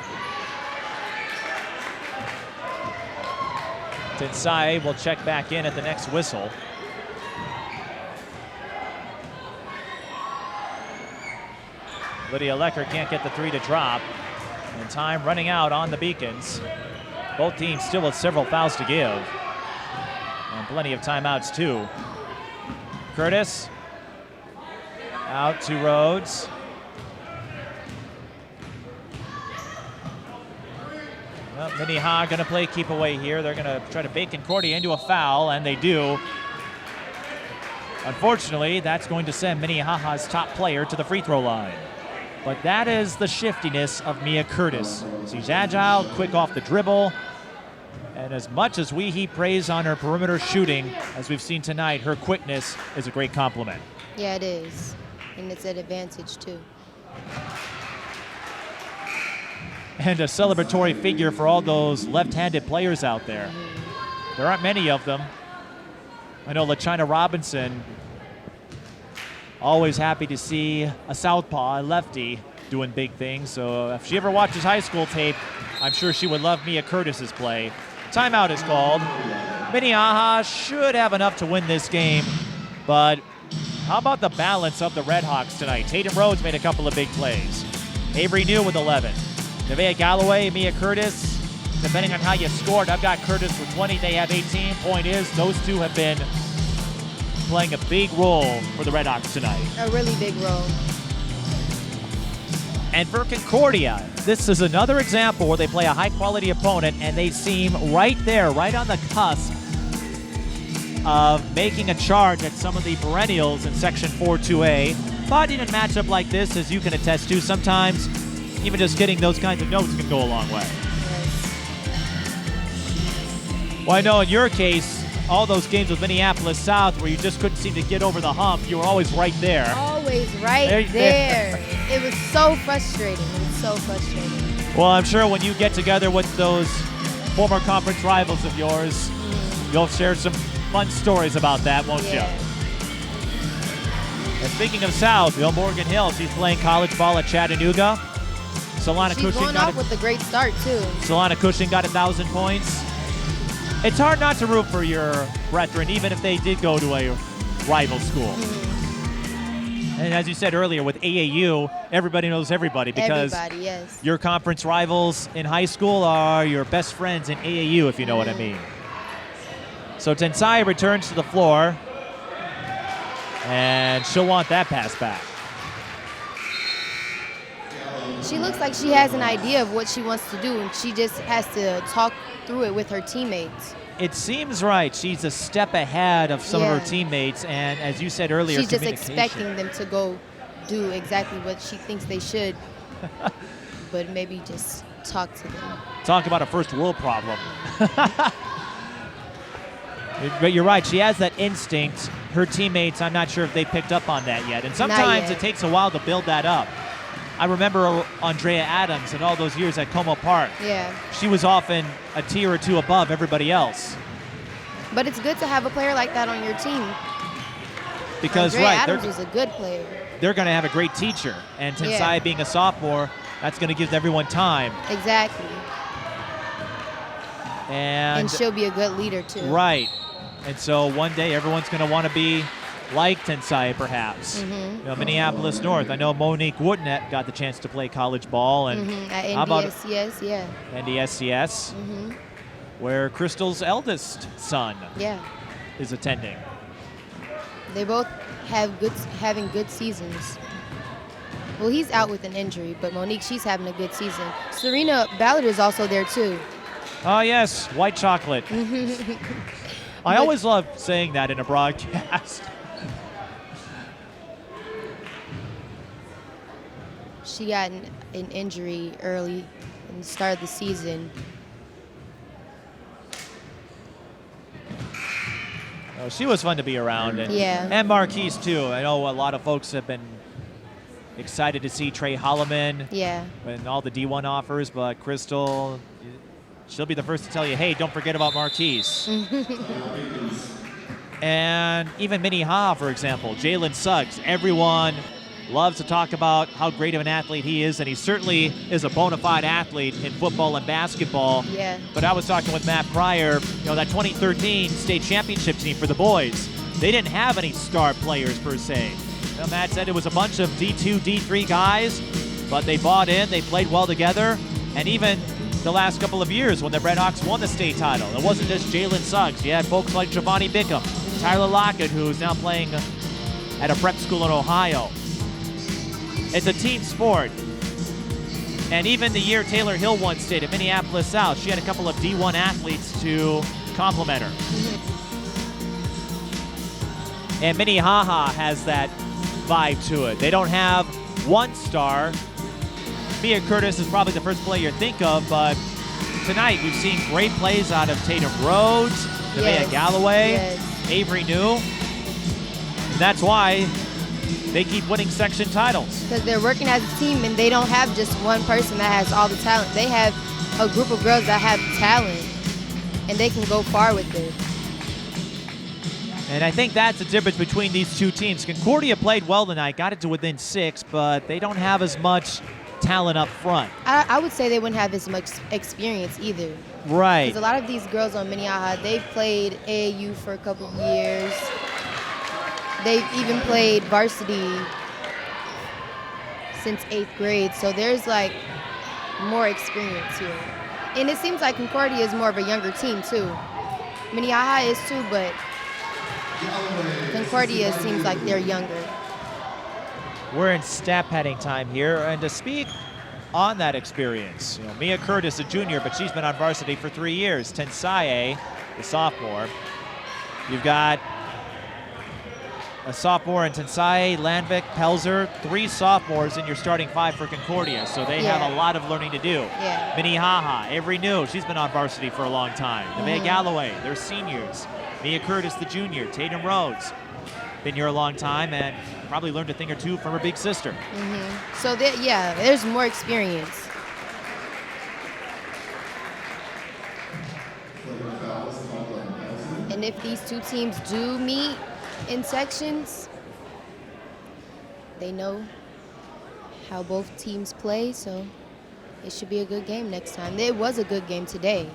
Tensaie will check back in at the next whistle. Lydia Lecker can't get the 3 to drop. And time running out on the Beacons. Both teams still with several fouls to give. And plenty of timeouts too. Curtis. Out to Rhodes. Well, Minnehaha going to play keep away here. They're going to try to bait Concordia into a foul, and they do. Unfortunately, that's going to send Minnehaha's top player to the free throw line. But that is the shiftiness of Mia Curtis. She's agile, quick off the dribble, and as much as we heap praise on her perimeter shooting, as we've seen tonight, her quickness is a great compliment. Yeah, it is, and it's an advantage too. And a celebratory figure for all those left-handed players out there. There aren't many of them. I know LaChina Robinson, always happy to see a southpaw, a lefty, doing big things. So if she ever watches high school tape, I'm sure she would love Mia Curtis's play. Timeout is called. Minnehaha should have enough to win this game, but how about the balance of the Redhawks tonight? Tatum Rhodes made a couple of big plays. Avery New with 11. Nevaeh Galloway, Mia Curtis, depending on how you scored, I've got Curtis with 20, they have 18. Point is, those two have been playing a big role for the Redhawks tonight. A really big role. And for Concordia, this is another example where they play a high-quality opponent and they seem right there, right on the cusp of making a charge at some of the perennials in Section 4-2A. Fighting in a matchup like this, as you can attest to, sometimes even just getting those kinds of notes can go a long way. Yes. Well, I know in your case, all those games with Minneapolis South where you just couldn't seem to get over the hump, you were always right there. Always right there. It was so frustrating. It was so frustrating. Well, I'm sure when you get together with those former conference rivals of yours, you'll share some fun stories about that, won't you? And speaking of South, Bill Morgan Hill, she's playing college ball at Chattanooga. Solana She's Cushing going off with a great start, too. Solana Cushing got 1,000 points. It's hard not to root for your brethren, even if they did go to a rival school. And as you said earlier, with AAU, everybody knows everybody because yes. Your conference rivals in high school are your best friends in AAU, if you know what I mean. So Tensaie returns to the floor, and she'll want that pass back. She looks like she has an idea of what she wants to do, and she just has to talk through it with her teammates. It seems right. She's a step ahead of some of her teammates, and as you said earlier, she's just expecting them to go do exactly what she thinks they should, but maybe just talk to them. Talk about a first world problem. But you're right. She has that instinct. Her teammates, I'm not sure if they picked up on that yet, and sometimes it takes a while to build that up. I remember Andrea Adams and all those years at Como Park. Yeah. She was often a tier or two above everybody else. But it's good to have a player like that on your team. Because, Andrea Adams was a good player. They're going to have a great teacher. And Tensaie being a sophomore, that's going to give everyone time. Exactly. And she'll be a good leader, too. Right. And so one day everyone's going to want to be like Tensaie, perhaps. Mm-hmm. You know, Minneapolis North. I know Monique Woodnet got the chance to play college ball, and at how about NDSCS, NDSCS, where Crystal's eldest son is attending. They both having good seasons. Well, he's out with an injury, but Monique, she's having a good season. Serena Ballard is also there too. Oh yes, white chocolate. I always love saying that in a broadcast. She got an injury early in the start of the season. Oh, she was fun to be around. And Marquise, too. I know a lot of folks have been excited to see Trey Holloman and all the D1 offers, but Crystal, she'll be the first to tell you, hey, don't forget about Marquise. And even Minnehaha, for example, Jalen Suggs. Everyone loves to talk about how great of an athlete he is, and he certainly is a bona fide athlete in football and basketball. But I was talking with Matt Pryor, that 2013 state championship team for the boys, they didn't have any star players per se. Matt said it was a bunch of D2, D3 guys, but they bought in, they played well together, and even the last couple of years when the Redhawks won the state title, it wasn't just Jalen Suggs. You had folks like Giovanni Bickham, Tyler Lockett, who's now playing at a prep school in Ohio. It's a team sport. And even the year Taylor Hill won state at Minneapolis South, she had a couple of D1 athletes to compliment her. And Minnehaha has that vibe to it. They don't have one star. Mia Curtis is probably the first player you think of, but tonight we've seen great plays out of Tatum Rhodes, Nevaeh Galloway, Avery New. And that's why they keep winning section titles. Because they're working as a team and they don't have just one person that has all the talent. They have a group of girls that have talent and they can go far with it. And I think that's the difference between these two teams. Concordia played well tonight, got it to within 6, but they don't have as much talent up front. I would say they wouldn't have as much experience either. Right. Because a lot of these girls on Minnehaha, they've played AAU for a couple of years. They've even played varsity since 8th grade, so there's like more experience here. And it seems like Concordia is more of a younger team too. Minnehaha is too, but Concordia seems like they're younger. We're in stat padding time here, and to speak on that experience, Mia Curtis, a junior, but she's been on varsity for 3 years. Tensaie, the sophomore. You've got a sophomore in Tensaie, Landvik, Pelzer, 3 sophomores in your starting 5 for Concordia, so they have a lot of learning to do. Minnehaha, Avery New, she's been on varsity for a long time. Nevaeh Galloway, they're seniors. Mia Curtis, the junior. Tatum Rhodes, been here a long time and probably learned a thing or two from her big sister. So, there's more experience. And if these two teams do meet in sections, they know how both teams play, so it should be a good game next time. It was a good game today.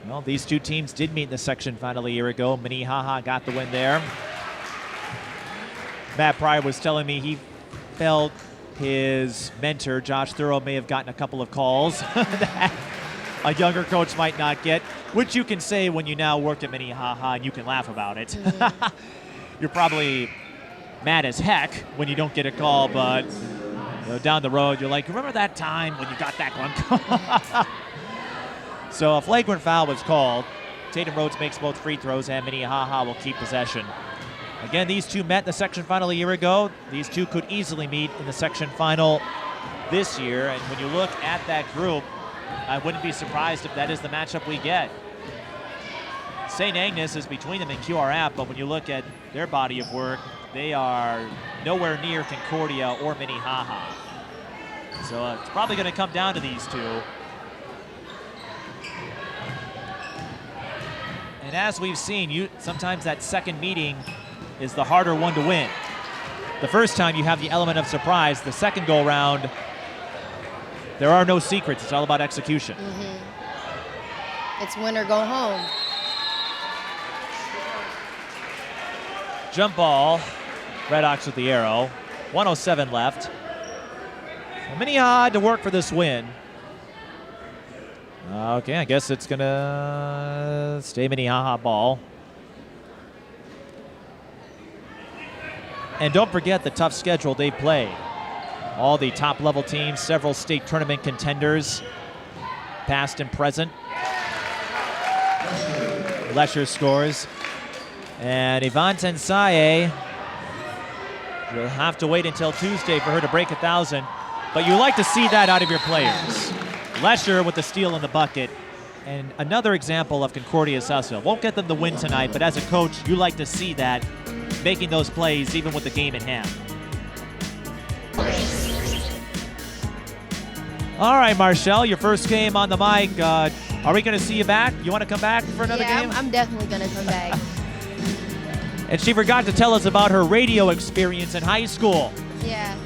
Well, these two teams did meet in the section final a year ago. Minnehaha got the win there. Matt Pryor was telling me he felt his mentor, Josh Thorough, may have gotten a couple of calls that a younger coach might not get, which you can say when you now work at Minnehaha and you can laugh about it. You're probably mad as heck when you don't get a call, but down the road, you're like, remember that time when you got that one call? So a flagrant foul was called. Tatum Rhodes makes both free throws, and Minnehaha will keep possession. Again, these two met in the section final a year ago. These two could easily meet in the section final this year. And when you look at that group, I wouldn't be surprised if that is the matchup we get. St. Agnes is between them and QRF, but when you look at their body of work, they are nowhere near Concordia or Minnehaha. So it's probably going to come down to these two. And as we've seen, sometimes that second meeting is the harder one to win. The first time you have the element of surprise. The second go around, there are no secrets. It's all about execution. It's win or go home. Jump ball, Redhawks with the arrow. 107 left. Minnehaha had to work for this win. Okay, I guess it's going to stay Minnehaha ball. And don't forget the tough schedule they played. All the top-level teams, several state tournament contenders, past and present. Lesher scores. And Ivane Tensaie will have to wait until Tuesday for her to break 1,000. But you like to see that out of your players. Lesher with the steal in the bucket, and another example of Concordia's hustle. Won't get them the win tonight, but as a coach, you like to see that, making those plays even with the game in hand. All right, Marshell, your first game on the mic. Are we going to see you back? You want to come back for another game? I'm definitely going to come back. And she forgot to tell us about her radio experience in high school. Yeah.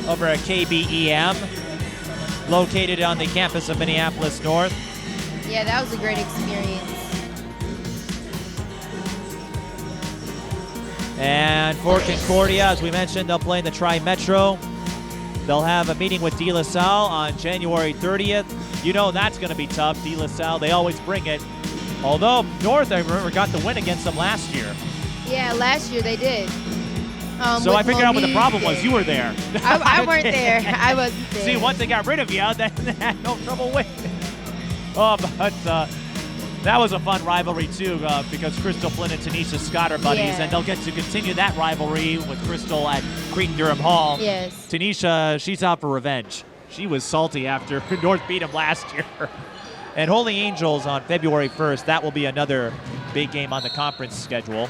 Over at KBEM, located on the campus of Minneapolis North. Yeah, that was a great experience. And for Concordia, as we mentioned, they'll play in the Tri-Metro. They'll have a meeting with De La Salle on January 30th. You know that's going to be tough. De La Salle, they always bring it. Although North, I remember, got the win against them last year. Yeah, last year they did. So I figured out what the problem was. You were there. I weren't there. I wasn't there. See, once they got rid of you, then they had no trouble winning. Oh, but that was a fun rivalry, too, because Crystal Flynn and Tanisha Scott are buddies, Yeah. and they'll get to continue that rivalry with Crystal at Cretin-Durham Hall. Yes. Tanisha, she's out for revenge. She was salty after North beat them last year. And Holy Angels on February 1st, that will be another big game on the conference schedule.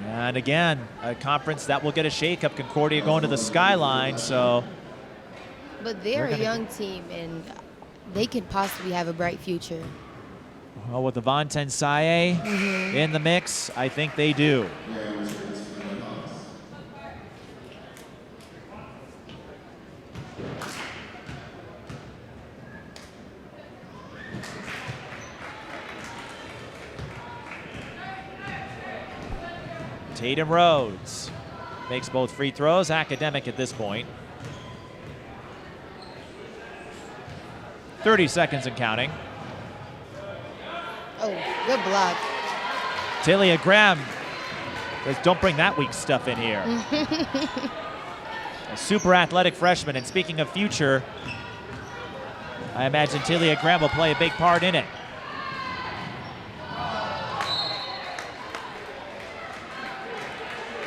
And again, a conference that will get a shakeup. Concordia going to the Skyline, so. But they're a young team, and they could possibly have a bright future. Well, with Ivane Tensaie in the mix, I think they do. Tatum Rhodes makes both free throws. Academic at this point. 30 seconds and counting. Oh, good block. Talia Graham says, don't bring that weak stuff in here. A super athletic freshman. And speaking of future, I imagine Talia Graham will play a big part in it.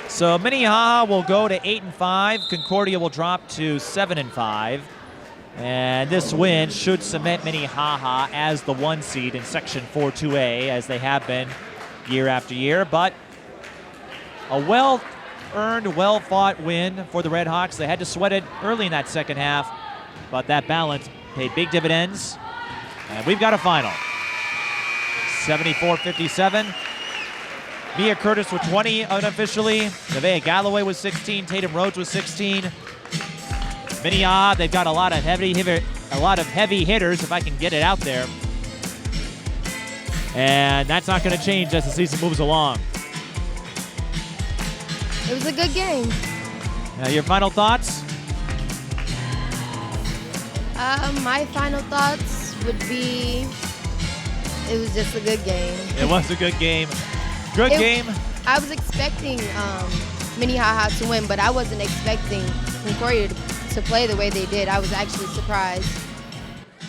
So Minnehaha will go to 8-5. Concordia will drop to 7-5. And this win should cement Minnehaha as the 1 seed in Section 4-2A, as they have been year after year. But a well-earned, well-fought win for the Redhawks. They had to sweat it early in that second half, but that balance paid big dividends. And we've got a final. 74-57. Mia Curtis with 20 unofficially. Nevaeh Galloway was 16. Tatum Rhodes was 16. Minnehaha, they've got a lot of heavy hitters, if I can get it out there. And that's not going to change as the season moves along. It was a good game. Your final thoughts? My final thoughts would be it was just a good game. It was a good game. Good game. I was expecting Minnehaha to win, but I wasn't expecting Concordia to play the way they did. I was actually surprised.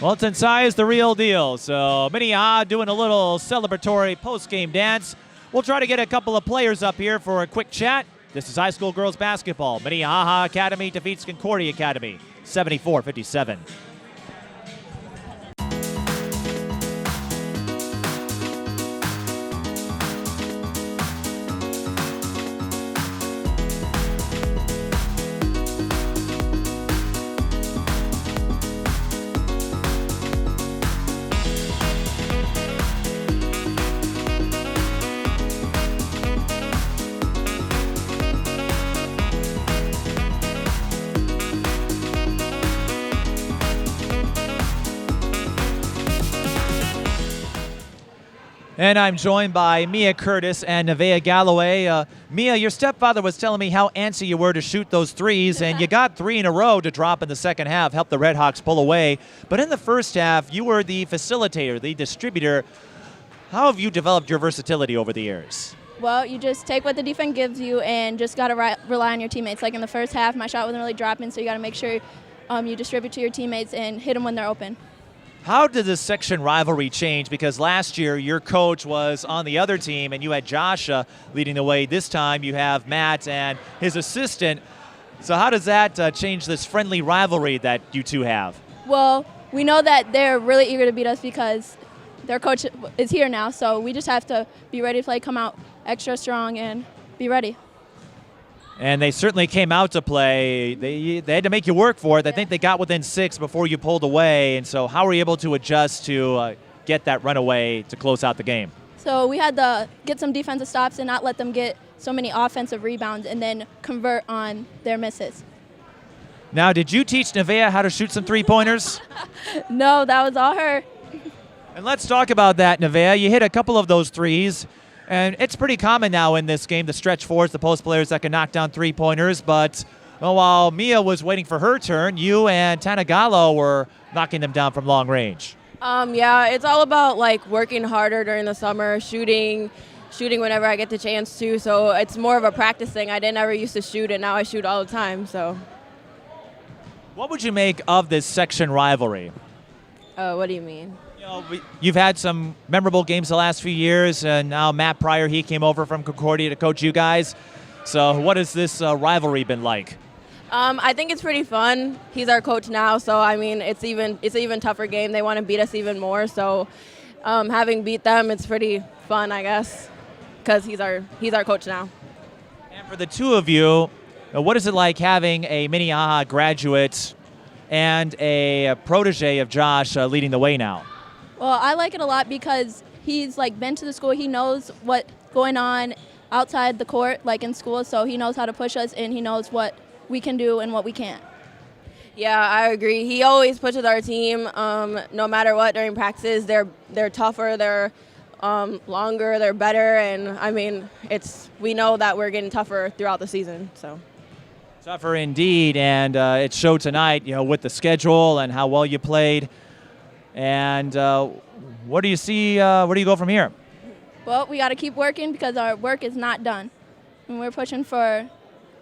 Well, Tensaie is the real deal. So Minnehaha doing a little celebratory post-game dance. We'll try to get a couple of players up here for a quick chat. This is high school girls basketball. Minnehaha Academy defeats Concordia Academy, 74-57. And I'm joined by Mia Curtis and Nevaeh Galloway. Mia, your stepfather was telling me how antsy you were to shoot those threes, and you got 3 in a row to drop in the second half, helped the Redhawks pull away. But in the first half, you were the facilitator, the distributor. How have you developed your versatility over the years? Well, you just take what the defense gives you and just got to rely on your teammates. Like in the first half, my shot wasn't really dropping, so you got to make sure you distribute to your teammates and hit them when they're open. How did this section rivalry change? Because last year your coach was on the other team and you had Joshua leading the way. This time you have Matt and his assistant. So how does that change this friendly rivalry that you two have? Well, we know that they're really eager to beat us because their coach is here now, so we just have to be ready to play, come out extra strong, and be ready. And they certainly came out to play. They had to make you work for it. I think they got within 6 before you pulled away. And so how were you able to adjust to get that runaway to close out the game? So we had to get some defensive stops and not let them get so many offensive rebounds and then convert on their misses. Now, did you teach Nevaeh how to shoot some three-pointers? No, that was all her. And let's talk about that, Nevaeh. You hit a couple of those threes, and it's pretty common now in this game, the stretch fours, the post players that can knock down three-pointers. But while Mia was waiting for her turn, you and Tanagalo were knocking them down from long range. Yeah, it's all about like working harder during the summer, shooting whenever I get the chance to. So it's more of a practice thing. I didn't ever used to shoot, and now I shoot all the time. So. What would you make of this section rivalry? What do you mean? You know, you've had some memorable games the last few years, and now Matt Pryor, he came over from Concordia to coach you guys. So what has this rivalry been like? I think it's pretty fun. He's our coach now, so I mean, it's an even tougher game. They want to beat us even more. So having beat them, it's pretty fun, I guess, because he's our coach now. And for the two of you, what is it like having a Minnehaha graduate and a protege of Josh leading the way now? Well, I like it a lot because he's like been to the school. He knows what's going on outside the court, like in school, so he knows how to push us and he knows what we can do and what we can't. Yeah, I agree. He always pushes our team, no matter what, during practices. They're tougher, they're longer, they're better, and I mean, we know that we're getting tougher throughout the season. So. Tougher indeed, and it showed tonight, you know, with the schedule and how well you played. And what do you see? Where do you go from here? Well, we got to keep working because our work is not done, and we're pushing for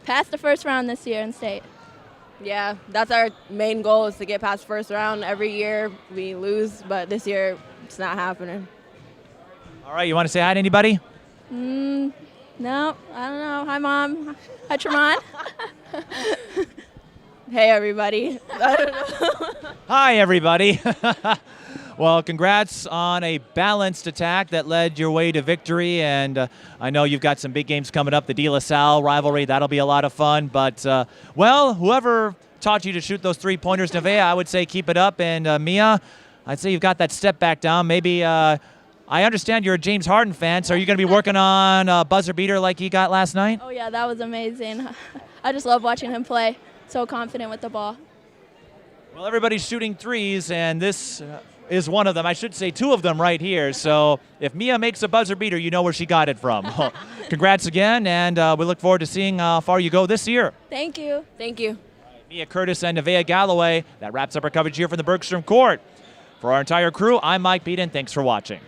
past the first round this year in state. Yeah, that's our main goal, is to get past first round. Every year we lose, but this year it's not happening. All right, you want to say hi to anybody? No, I don't know. Hi, Mom. Hi, Tremont. Hey, everybody. I don't know. Hi, everybody. Well, congrats on a balanced attack that led your way to victory, and I know you've got some big games coming up, the De La Salle rivalry. That'll be a lot of fun, but, well, whoever taught you to shoot those three-pointers, Nevaeh, I would say keep it up, and Mia, I'd say you've got that step back down. Maybe, I understand you're a James Harden fan, so are you going to be working on a buzzer beater like he got last night? Oh, yeah, that was amazing. I just love watching him play, so confident with the ball. Well, everybody's shooting threes, and this is one of them. I should say 2 of them right here. So if Mia makes a buzzer beater, you know where she got it from. Congrats again, and we look forward to seeing how far you go this year. Thank you. Thank you. Mia Curtis and Nevaeh Galloway. That wraps up our coverage here from the Bergstrom Court. For our entire crew, I'm Mike Peden. Thanks for watching.